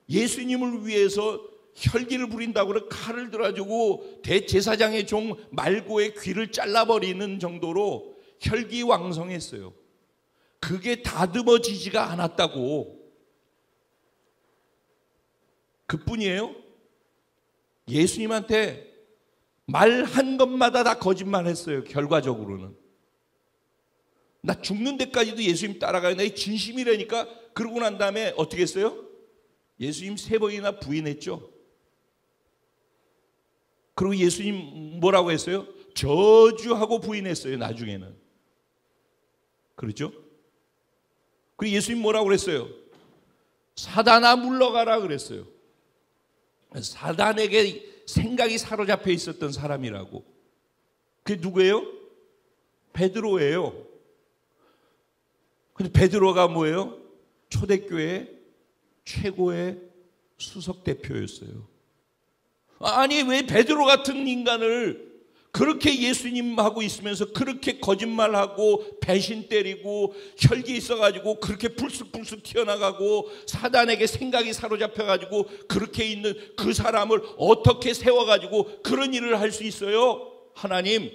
예수님을 위해서 혈기를 부린다고 그래 칼을 들어가지고 대제사장의 종 말고의 귀를 잘라버리는 정도로 혈기왕성했어요. 그게 다듬어지지가 않았다고. 그뿐이에요? 예수님한테 말한 것마다 다 거짓말했어요. 결과적으로는. 나 죽는 데까지도 예수님 따라가요. 내 진심이라니까. 그러고 난 다음에 어떻게 했어요? 예수님 3번이나 부인했죠. 그리고 예수님 뭐라고 했어요? 저주하고 부인했어요. 나중에는. 그렇죠? 그리고 예수님 뭐라고 그랬어요? 사단아 물러가라 그랬어요. 사단에게 생각이 사로잡혀 있었던 사람이라고. 그게 누구예요? 베드로예요. 근데 베드로가 뭐예요? 초대교회 최고의 수석 대표였어요. 아니 왜 베드로 같은 인간을 그렇게 예수님하고 있으면서 그렇게 거짓말하고 배신 때리고 혈기 있어가지고 그렇게 불쑥불쑥 튀어나가고 사단에게 생각이 사로잡혀가지고 그렇게 있는 그 사람을 어떻게 세워가지고 그런 일을 할 수 있어요? 하나님,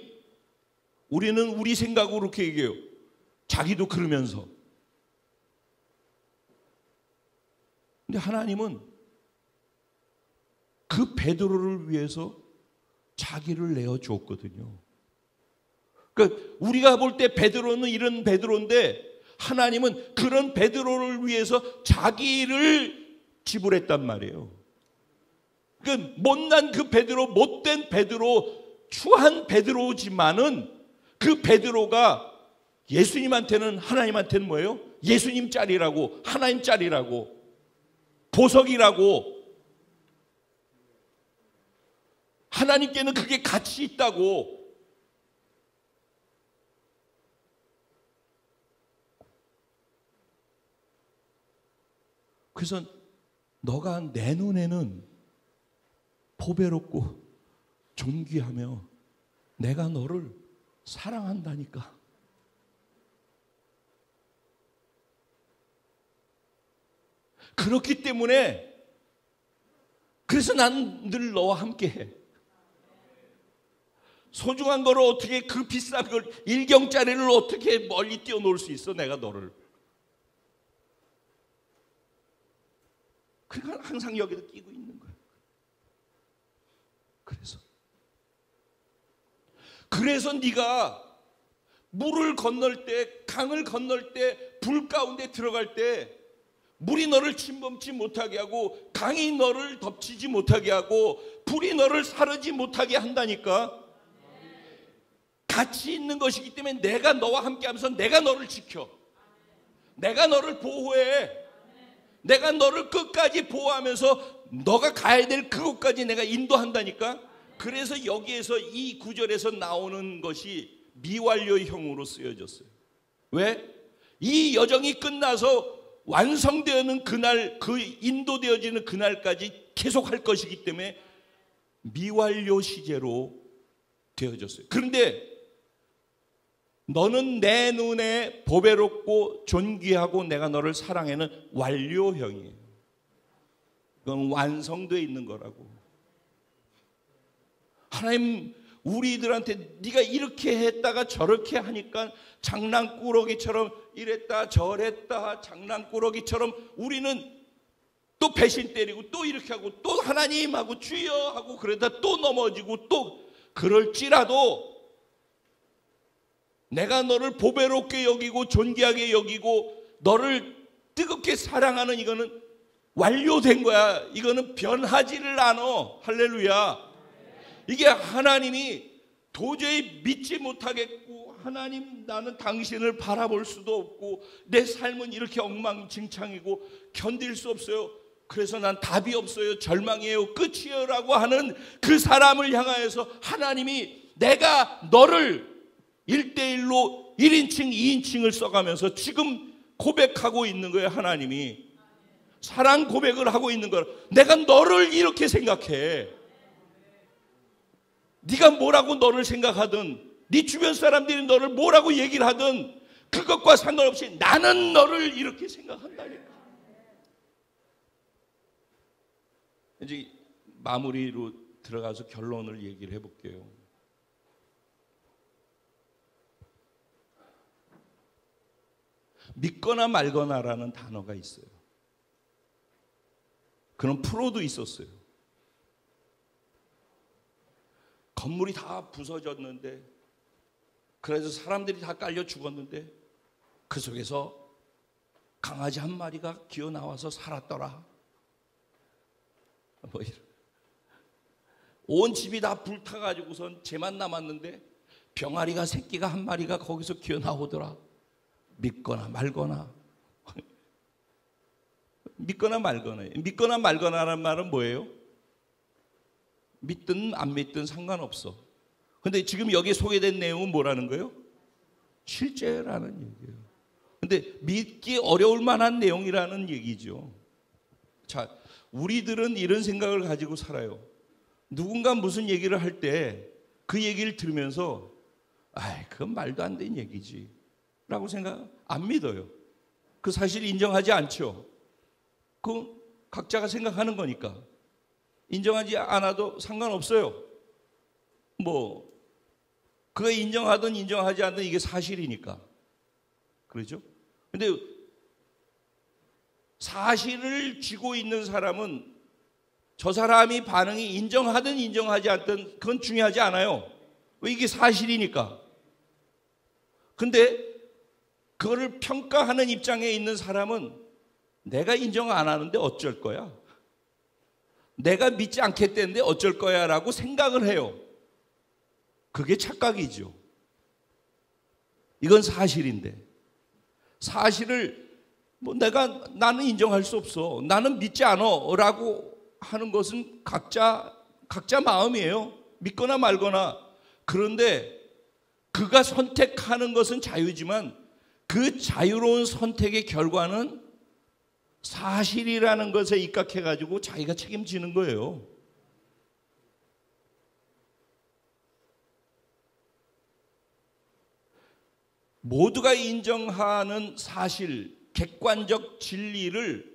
우리는 우리 생각으로 그렇게 얘기해요. 자기도 그러면서. 근데 하나님은 그 베드로를 위해서 자기를 내어줬거든요. 그러니까 우리가 볼 때 베드로는 이런 베드로인데 하나님은 그런 베드로를 위해서 자기를 지불했단 말이에요. 그러니까 못난 그 베드로, 못된 베드로, 추한 베드로지만은 그 베드로가 예수님한테는, 하나님한테는 뭐예요? 예수님 짤이라고, 하나님 짤이라고, 보석이라고. 하나님께는 그게 가치 있다고. 그래서 너가 내 눈에는 보배롭고 존귀하며 내가 너를 사랑한다니까. 그렇기 때문에 그래서 난 늘 너와 함께해. 소중한 거를 어떻게, 그 비싼 걸 1경짜리를 어떻게 멀리 뛰어놀 수 있어, 내가 너를. 그러니까 항상 여기도 끼고 있는 거야. 그래서 네가 물을 건널 때, 강을 건널 때, 불 가운데 들어갈 때 물이 너를 침범치 못하게 하고 강이 너를 덮치지 못하게 하고 불이 너를 사르지 못하게 한다니까. 같이 있는 것이기 때문에 내가 너와 함께 하면서 내가 너를 지켜. 내가 너를 보호해. 내가 너를 끝까지 보호하면서 너가 가야 될 그곳까지 내가 인도한다니까. 그래서 여기에서 이 구절에서 나오는 것이 미완료형으로 쓰여졌어요. 왜? 이 여정이 끝나서 완성되는 그날, 그 인도되어지는 그날까지 계속할 것이기 때문에 미완료 시제로 되어졌어요. 그런데 너는 내 눈에 보배롭고 존귀하고 내가 너를 사랑하는 완료형이에요. 그건 완성되어 있는 거라고. 하나님, 우리들한테 네가 이렇게 했다가 저렇게 하니까 장난꾸러기처럼 이랬다 저랬다 장난꾸러기처럼 우리는 또 배신 때리고 또 이렇게 하고 또 하나님하고 주여 하고 그러다 또 넘어지고 또 그럴지라도 내가 너를 보배롭게 여기고 존귀하게 여기고 너를 뜨겁게 사랑하는 이거는 완료된 거야. 이거는 변하지를 않아. 할렐루야. 이게 하나님이 도저히 믿지 못하겠고 하나님 나는 당신을 바라볼 수도 없고 내 삶은 이렇게 엉망진창이고 견딜 수 없어요. 그래서 난 답이 없어요. 절망이에요. 끝이에요 라고 하는 그 사람을 향하여서 하나님이 내가 너를 1대1로 1인칭 2인칭을 써가면서 지금 고백하고 있는 거예요. 하나님이 사랑 고백을 하고 있는 거예요. 내가 너를 이렇게 생각해. 네가 뭐라고 너를 생각하든 네 주변 사람들이 너를 뭐라고 얘기를 하든 그것과 상관없이 나는 너를 이렇게 생각한다니까. 이제 마무리로 들어가서 결론을 얘기를 해볼게요. 믿거나 말거나라는 단어가 있어요. 그런 프로도 있었어요. 건물이 다 부서졌는데 그래서 사람들이 다 깔려 죽었는데 그 속에서 강아지 한 마리가 기어 나와서 살았더라. 뭐 이런. 온 집이 다 불타가지고선 쟤만 남았는데 병아리가 새끼가 한 마리가 거기서 기어 나오더라. 믿거나 말거나. 믿거나 말거나. 믿거나 말거나라는 말은 뭐예요? 믿든 안 믿든 상관없어. 근데 지금 여기 소개된 내용은 뭐라는 거예요? 실제라는 얘기예요. 근데 믿기 어려울 만한 내용이라는 얘기죠. 자, 우리들은 이런 생각을 가지고 살아요. 누군가 무슨 얘기를 할 때 그 얘기를 들으면서 아이, 그건 말도 안 되는 얘기지 라고 생각 안 믿어요. 그 사실 인정하지 않죠. 그 각자가 생각하는 거니까 인정하지 않아도 상관없어요. 뭐 그거 인정하든 인정하지 않든 이게 사실이니까. 그렇죠? 근데 사실을 쥐고 있는 사람은 저 사람이 반응이 인정하든 인정하지 않든 그건 중요하지 않아요. 왜? 이게 사실이니까. 근데 그거를 평가하는 입장에 있는 사람은 내가 인정 안 하는데 어쩔 거야? 내가 믿지 않겠다는데 어쩔 거야 라고 생각을 해요. 그게 착각이죠. 이건 사실인데 사실을 뭐 나는 인정할 수 없어, 나는 믿지 않아 라고 하는 것은 각자 마음이에요. 믿거나 말거나. 그런데 그가 선택하는 것은 자유지만 그 자유로운 선택의 결과는 사실이라는 것에 입각해가지고 자기가 책임지는 거예요. 모두가 인정하는 사실, 객관적 진리를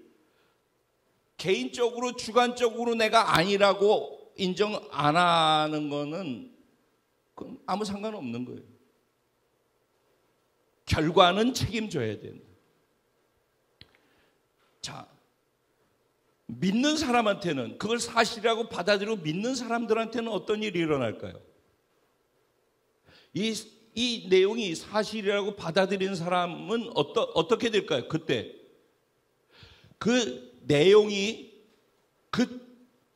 개인적으로 주관적으로 내가 아니라고 인정 안 하는 거는 그건 아무 상관없는 거예요. 결과는 책임져야 된다. 자, 믿는 사람한테는 그걸 사실이라고 받아들이고 믿는 사람들한테는 어떤 일이 일어날까요? 이 내용이 사실이라고 받아들이는 사람은 어떻게 될까요? 그때 그 내용이 그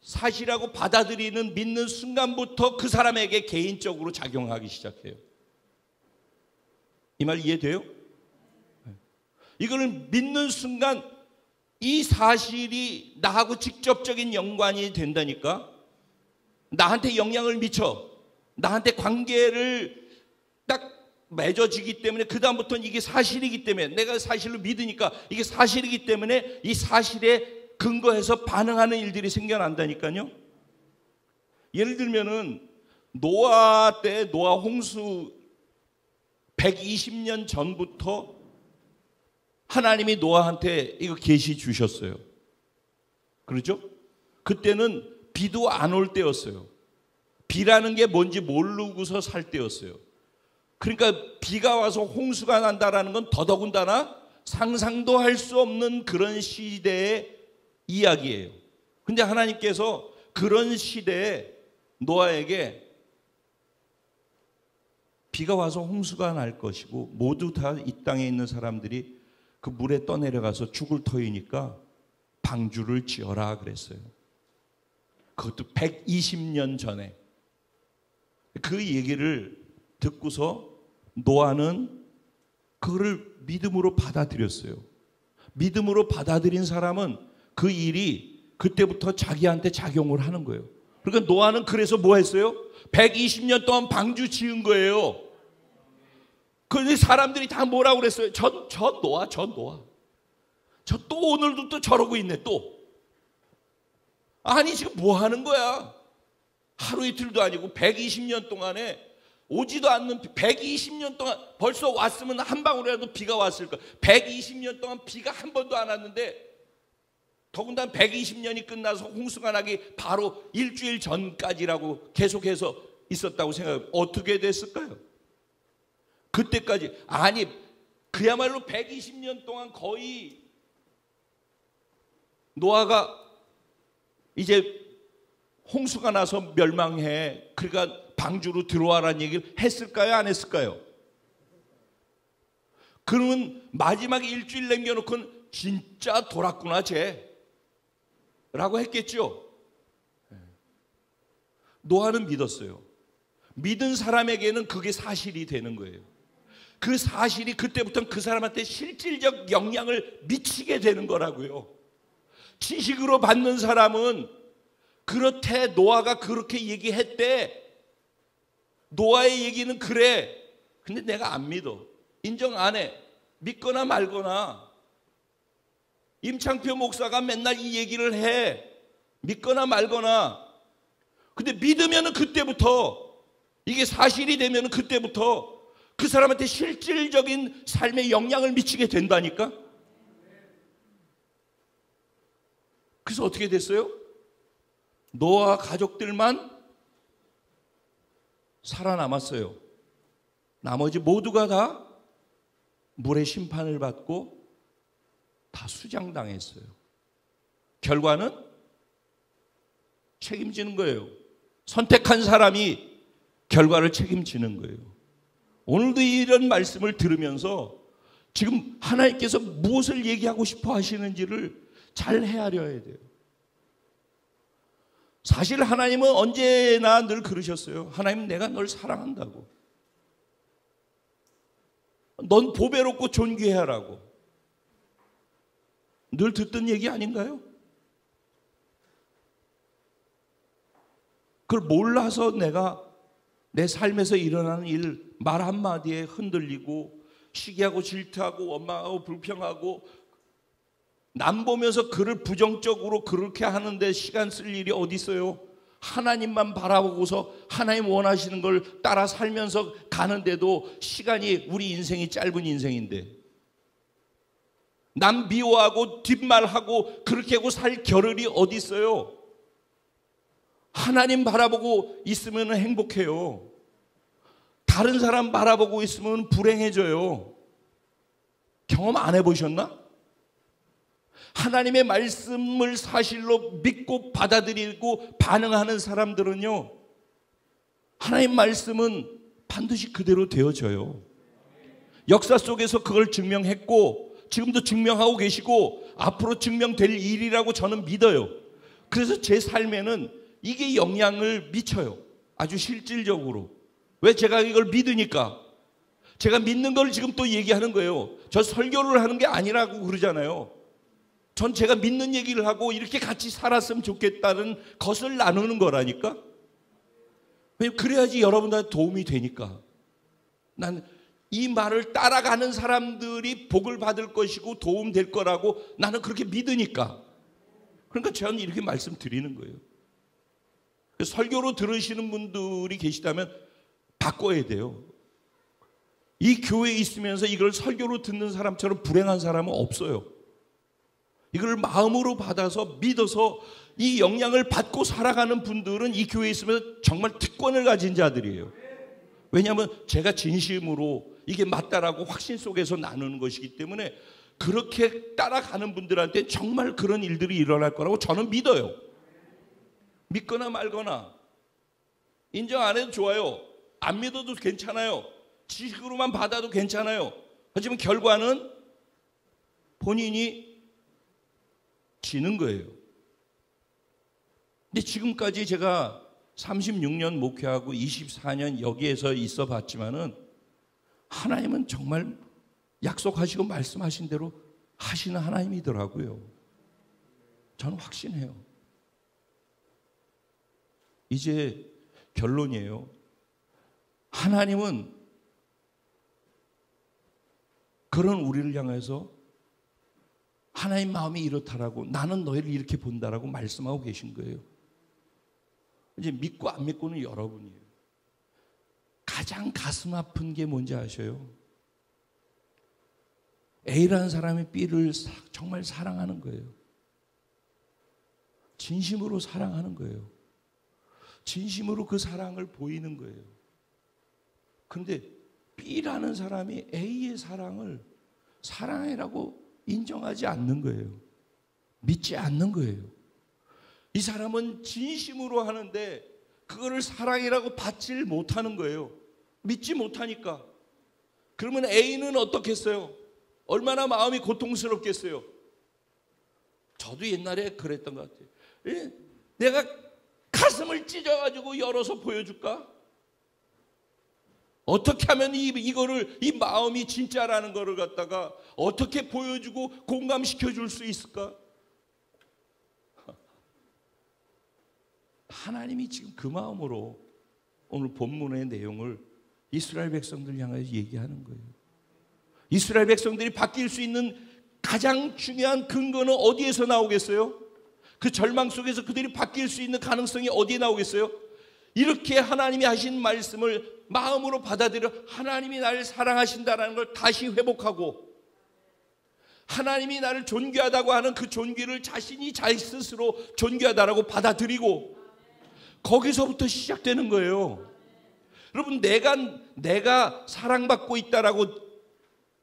사실하고 받아들이는 믿는 순간부터 그 사람에게 개인적으로 작용하기 시작해요. 이 말 이해돼요? 이거를 믿는 순간 이 사실이 나하고 직접적인 연관이 된다니까. 나한테 영향을 미쳐. 나한테 관계를 딱 맺어지기 때문에 그 다음부터는 이게 사실이기 때문에 내가 사실로 믿으니까 이게 사실이기 때문에 이 사실에 근거해서 반응하는 일들이 생겨난다니까요. 예를 들면은 노아 때 노아 홍수 120년 전부터 하나님이 노아한테 이거 계시 주셨어요. 그렇죠? 그때는 비도 안 올 때였어요. 비라는 게 뭔지 모르고서 살 때였어요. 그러니까 비가 와서 홍수가 난다라는 건 더더군다나 상상도 할 수 없는 그런 시대의 이야기예요. 근데 하나님께서 그런 시대에 노아에게 비가 와서 홍수가 날 것이고 모두 다 이 땅에 있는 사람들이 그 물에 떠내려가서 죽을 터이니까 방주를 지어라 그랬어요. 그것도 120년 전에. 그 얘기를 듣고서 노아는 그거를 믿음으로 받아들였어요. 믿음으로 받아들인 사람은 그 일이 그때부터 자기한테 작용을 하는 거예요. 그러니까 노아는 그래서 뭐 했어요? 120년 동안 방주 지은 거예요. 그런데 사람들이 다 뭐라고 그랬어요? 저 노아. 저 또 오늘도 또 저러고 있네 또. 아니 지금 뭐 하는 거야? 하루 이틀도 아니고 120년 동안에 오지도 않는 120년 동안 벌써 왔으면 한 방울이라도 비가 왔을 거야. 120년 동안 비가 한 번도 안 왔는데 더군다나 120년이 끝나서 홍수가 나기 바로 일주일 전까지라고 계속해서 있었다고 생각해요. 어떻게 됐을까요? 그때까지 아니 그야말로 120년 동안 거의 노아가 이제 홍수가 나서 멸망해. 그러니까 방주로 들어와라는 얘기를 했을까요? 안 했을까요? 그러면 마지막에 일주일 남겨놓고는 진짜 돌았구나 쟤 라고 했겠죠. 노아는 믿었어요. 믿은 사람에게는 그게 사실이 되는 거예요. 그 사실이 그때부터는 그 사람한테 실질적 영향을 미치게 되는 거라고요. 지식으로 받는 사람은 그렇대 노아가 그렇게 얘기했대. 노아의 얘기는 그래. 근데 내가 안 믿어. 인정 안 해. 믿거나 말거나. 임창표 목사가 맨날 이 얘기를 해. 믿거나 말거나. 근데 믿으면은 그때부터 이게 사실이 되면은 그때부터 그 사람한테 실질적인 삶에 영향을 미치게 된다니까. 그래서 어떻게 됐어요? 노아 가족들만 살아남았어요. 나머지 모두가 다 물의 심판을 받고 다 수장당했어요. 결과는 책임지는 거예요. 선택한 사람이 결과를 책임지는 거예요. 오늘도 이런 말씀을 들으면서 지금 하나님께서 무엇을 얘기하고 싶어 하시는지를 잘 헤아려야 돼요. 사실 하나님은 언제나 늘 그러셨어요. 하나님 내가 널 사랑한다고. 넌 보배롭고 존귀해라고. 늘 듣던 얘기 아닌가요? 그걸 몰라서 내가 내 삶에서 일어나는 일 말 한마디에 흔들리고 시기하고 질투하고 원망하고 불평하고 남 보면서 그를 부정적으로 그렇게 하는데 시간 쓸 일이 어디 있어요? 하나님만 바라보고서 하나님 원하시는 걸 따라 살면서 가는데도 시간이 우리 인생이 짧은 인생인데 남 미워하고 뒷말하고 그렇게 하고 살 겨를이 어디 있어요? 하나님 바라보고 있으면 행복해요. 다른 사람 바라보고 있으면 불행해져요. 경험 안 해보셨나? 하나님의 말씀을 사실로 믿고 받아들이고 반응하는 사람들은요, 하나님 말씀은 반드시 그대로 되어져요. 역사 속에서 그걸 증명했고 지금도 증명하고 계시고 앞으로 증명될 일이라고 저는 믿어요. 그래서 제 삶에는 이게 영향을 미쳐요. 아주 실질적으로. 왜? 제가 이걸 믿으니까. 제가 믿는 걸 지금 또 얘기하는 거예요. 저 설교를 하는 게 아니라고 그러잖아요. 전 제가 믿는 얘기를 하고 이렇게 같이 살았으면 좋겠다는 것을 나누는 거라니까. 왜냐면 그래야지 여러분들한테 도움이 되니까. 난 이 말을 따라가는 사람들이 복을 받을 것이고 도움될 거라고 나는 그렇게 믿으니까. 그러니까 저는 이렇게 말씀드리는 거예요. 설교로 들으시는 분들이 계시다면 바꿔야 돼요. 이 교회에 있으면서 이걸 설교로 듣는 사람처럼 불행한 사람은 없어요. 이걸 마음으로 받아서 믿어서 이 영향을 받고 살아가는 분들은 이 교회에 있으면서 정말 특권을 가진 자들이에요. 왜냐하면 제가 진심으로 이게 맞다라고 확신 속에서 나누는 것이기 때문에 그렇게 따라가는 분들한테 정말 그런 일들이 일어날 거라고 저는 믿어요. 믿거나 말거나 인정 안 해도 좋아요. 안 믿어도 괜찮아요. 지식으로만 받아도 괜찮아요. 하지만 결과는 본인이 지는 거예요. 근데 지금까지 제가 36년 목회하고 24년 여기에서 있어 봤지만은 하나님은 정말 약속하시고 말씀하신 대로 하시는 하나님이더라고요. 저는 확신해요. 이제 결론이에요. 하나님은 그런 우리를 향해서 하나님 마음이 이렇다라고 나는 너희를 이렇게 본다라고 말씀하고 계신 거예요. 이제 믿고 안 믿고는 여러분이에요. 가장 가슴 아픈 게 뭔지 아셔요? A라는 사람이 B를 정말 사랑하는 거예요. 진심으로 사랑하는 거예요. 진심으로 그 사랑을 보이는 거예요. 그런데 B라는 사람이 A의 사랑을 사랑이라고 인정하지 않는 거예요. 믿지 않는 거예요. 이 사람은 진심으로 하는데 그거를 사랑이라고 받질 못하는 거예요. 믿지 못하니까. 그러면 A는 어떻겠어요? 얼마나 마음이 고통스럽겠어요? 저도 옛날에 그랬던 것 같아요. 내가 가슴을 찢어가지고 열어서 보여줄까? 어떻게 하면 이 마음이 진짜라는 거를 갖다가 어떻게 보여주고 공감시켜 줄 수 있을까? 하나님이 지금 그 마음으로 오늘 본문의 내용을 이스라엘 백성들 향해서 얘기하는 거예요. 이스라엘 백성들이 바뀔 수 있는 가장 중요한 근거는 어디에서 나오겠어요? 그 절망 속에서 그들이 바뀔 수 있는 가능성이 어디에 나오겠어요? 이렇게 하나님이 하신 말씀을 마음으로 받아들여 하나님이 나를 사랑하신다는 걸 다시 회복하고 하나님이 나를 존귀하다고 하는 그 존귀를 자신이 자기 스스로 존귀하다라고 받아들이고 거기서부터 시작되는 거예요. 여러분 내가 사랑받고 있다라고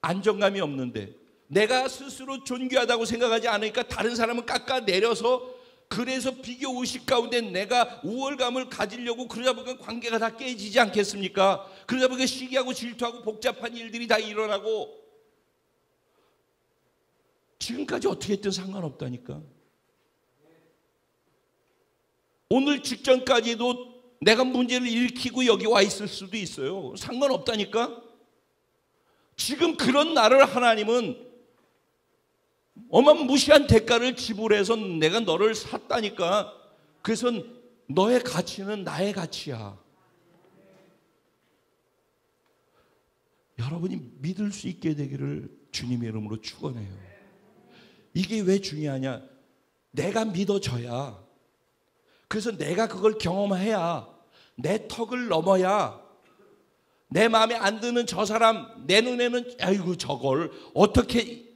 안정감이 없는데 내가 스스로 존귀하다고 생각하지 않으니까 다른 사람은 깎아내려서 그래서 비교 의식 가운데 내가 우월감을 가지려고 그러다 보니까 관계가 다 깨지지 않겠습니까? 그러다 보니까 시기하고 질투하고 복잡한 일들이 다 일어나고 지금까지 어떻게 했든 상관없다니까. 오늘 직전까지도 내가 문제를 일으키고 여기 와 있을 수도 있어요. 상관없다니까. 지금 그런 나를 하나님은 어마무시한 대가를 지불해서 내가 너를 샀다니까. 그래서 너의 가치는 나의 가치야. 여러분이 믿을 수 있게 되기를 주님의 이름으로 축원해요. 이게 왜 중요하냐? 내가 믿어져야, 그래서 내가 그걸 경험해야, 내 턱을 넘어야, 내 마음에 안 드는 저 사람, 내 눈에는 아이고 저걸 어떻게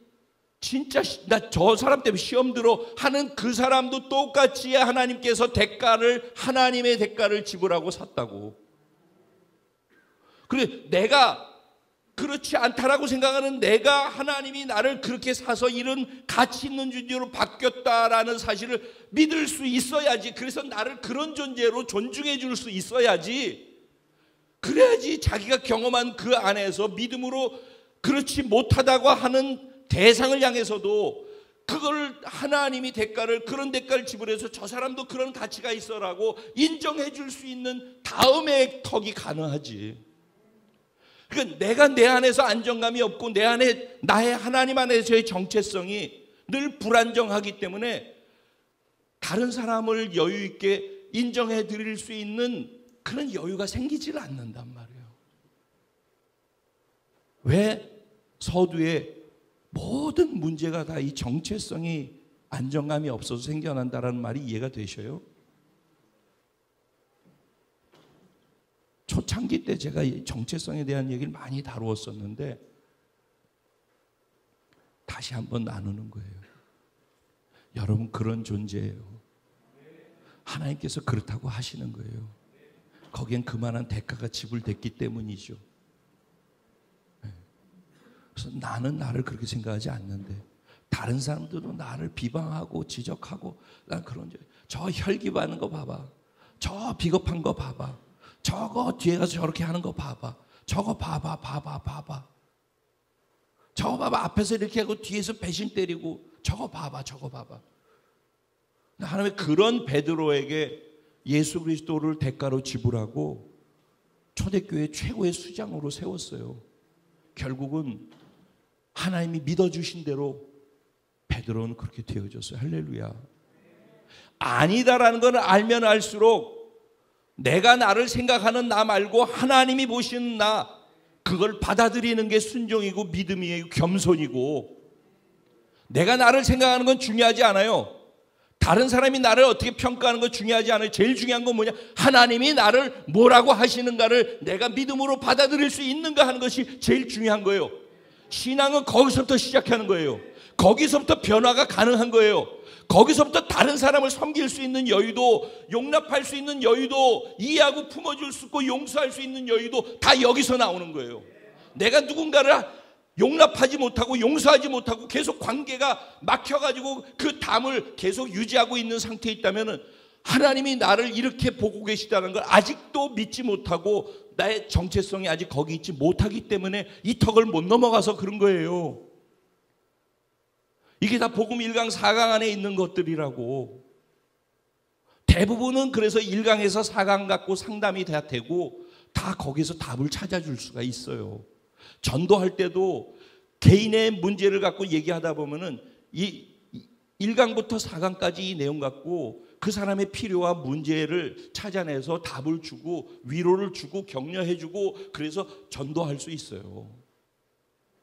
진짜 나 저 사람 때문에 시험 들어 하는 그 사람도 똑같이 하나님께서 하나님의 대가를 지불하고 샀다고. 그래 내가 그렇지 않다라고 생각하는 내가 하나님이 나를 그렇게 사서 이런 가치 있는 존재로 바뀌었다라는 사실을 믿을 수 있어야지. 그래서 나를 그런 존재로 존중해 줄 수 있어야지. 그래야지 자기가 경험한 그 안에서 믿음으로 그렇지 못하다고 하는 대상을 향해서도 그걸 하나님이 그런 대가를 지불해서 저 사람도 그런 가치가 있어라고 인정해 줄 수 있는 다음에 턱이 가능하지. 그러니까 내가 내 안에서 안정감이 없고 내 안에 나의 하나님 안에서의 정체성이 늘 불안정하기 때문에 다른 사람을 여유 있게 인정해 드릴 수 있는 그런 여유가 생기질 않는단 말이에요. 왜 서두에 모든 문제가 다 이 정체성이 안정감이 없어서 생겨난다라는 말이 이해가 되셔요? 초창기 때 제가 이 정체성에 대한 얘기를 많이 다루었었는데 다시 한번 나누는 거예요. 여러분 그런 존재예요. 하나님께서 그렇다고 하시는 거예요. 거기엔 그만한 대가가 지불됐기 때문이죠. 그래서 나는 나를 그렇게 생각하지 않는데 다른 사람들은 나를 비방하고 지적하고 난 그런 저 혈기받는 거 봐봐. 저 비겁한 거 봐봐. 저거 뒤에 가서 저렇게 하는 거 봐봐. 저거 봐봐. 저거 봐봐. 앞에서 이렇게 하고 뒤에서 배신 때리고 저거 봐봐. 하나님의 그런 베드로에게 예수 그리스도를 대가로 지불하고 초대교회 최고의 수장으로 세웠어요. 결국은 하나님이 믿어주신 대로 베드로는 그렇게 되어졌어요. 할렐루야. 아니다라는 걸 알면 알수록 내가 나를 생각하는 나 말고 하나님이 보시는 나, 그걸 받아들이는 게 순종이고 믿음이에요. 겸손이고. 내가 나를 생각하는 건 중요하지 않아요. 다른 사람이 나를 어떻게 평가하는 건 중요하지 않아요. 제일 중요한 건 뭐냐? 하나님이 나를 뭐라고 하시는가를 내가 믿음으로 받아들일 수 있는가 하는 것이 제일 중요한 거예요. 신앙은 거기서부터 시작하는 거예요. 거기서부터 변화가 가능한 거예요. 거기서부터 다른 사람을 섬길 수 있는 여유도, 용납할 수 있는 여유도, 이해하고 품어줄 수 있고 용서할 수 있는 여유도 다 여기서 나오는 거예요. 내가 누군가를 용납하지 못하고 용서하지 못하고 계속 관계가 막혀가지고 그 담을 계속 유지하고 있는 상태에 있다면 하나님이 나를 이렇게 보고 계시다는 걸 아직도 믿지 못하고 나의 정체성이 아직 거기 있지 못하기 때문에 이 턱을 못 넘어가서 그런 거예요. 이게 다 복음 1강 4강 안에 있는 것들이라고. 대부분은 그래서 1강에서 4강 갖고 상담이 다 되고 다 거기서 답을 찾아줄 수가 있어요. 전도할 때도 개인의 문제를 갖고 얘기하다 보면은 이 1강부터 4강까지 이 내용 갖고 그 사람의 필요와 문제를 찾아내서 답을 주고 위로를 주고 격려해 주고 그래서 전도할 수 있어요.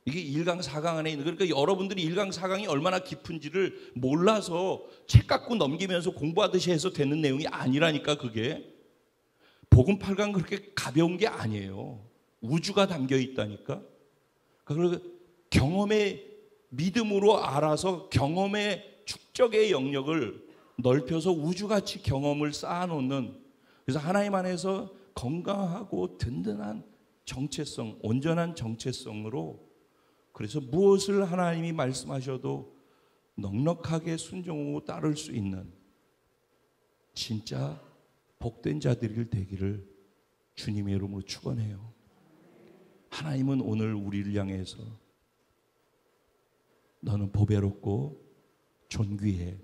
이게 1강 4강 안에 있는, 그러니까 여러분들이 1강 4강이 얼마나 깊은지를 몰라서 책 갖고 넘기면서 공부하듯이 해서 되는 내용이 아니라니까. 그게 복음 8강 그렇게 가벼운 게 아니에요. 우주가 담겨 있다니까. 그러니까 경험의 믿음으로 알아서 경험의 축적의 영역을 넓혀서 우주같이 경험을 쌓아놓는, 그래서 하나님 안에서 건강하고 든든한 정체성, 온전한 정체성으로, 그래서 무엇을 하나님이 말씀하셔도 넉넉하게 순종하고 따를 수 있는 진짜 복된 자들이 되기를 주님의 이름으로 축원해요. 하나님은 오늘 우리를 향해서 너는 보배롭고 존귀해,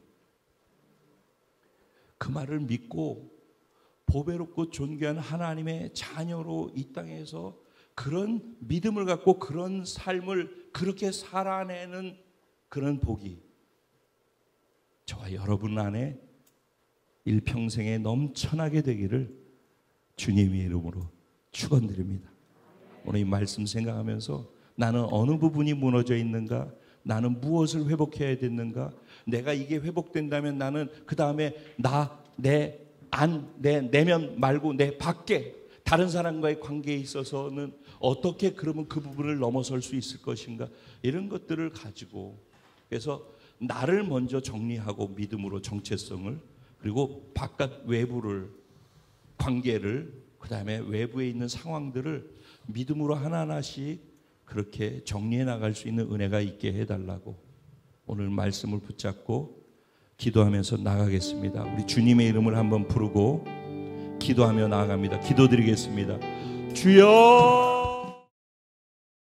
그 말을 믿고 보배롭고 존귀한 하나님의 자녀로 이 땅에서 그런 믿음을 갖고 그런 삶을 그렇게 살아내는 그런 복이 저와 여러분 안에 일평생에 넘쳐나게 되기를 주님의 이름으로 축원드립니다. 오늘 이 말씀 생각하면서 나는 어느 부분이 무너져 있는가? 나는 무엇을 회복해야 되는가? 내가 이게 회복된다면 나는 그 다음에 내 내면 말고 내 밖에 다른 사람과의 관계에 있어서는 어떻게 그러면 그 부분을 넘어설 수 있을 것인가? 이런 것들을 가지고, 그래서 나를 먼저 정리하고 믿음으로 정체성을, 그리고 바깥 외부를, 관계를, 그 다음에 외부에 있는 상황들을 믿음으로 하나하나씩 그렇게 정리해 나갈 수 있는 은혜가 있게 해달라고 오늘 말씀을 붙잡고 기도하면서 나가겠습니다. 우리 주님의 이름을 한번 부르고 기도하며 나아갑니다. 기도드리겠습니다. 주여!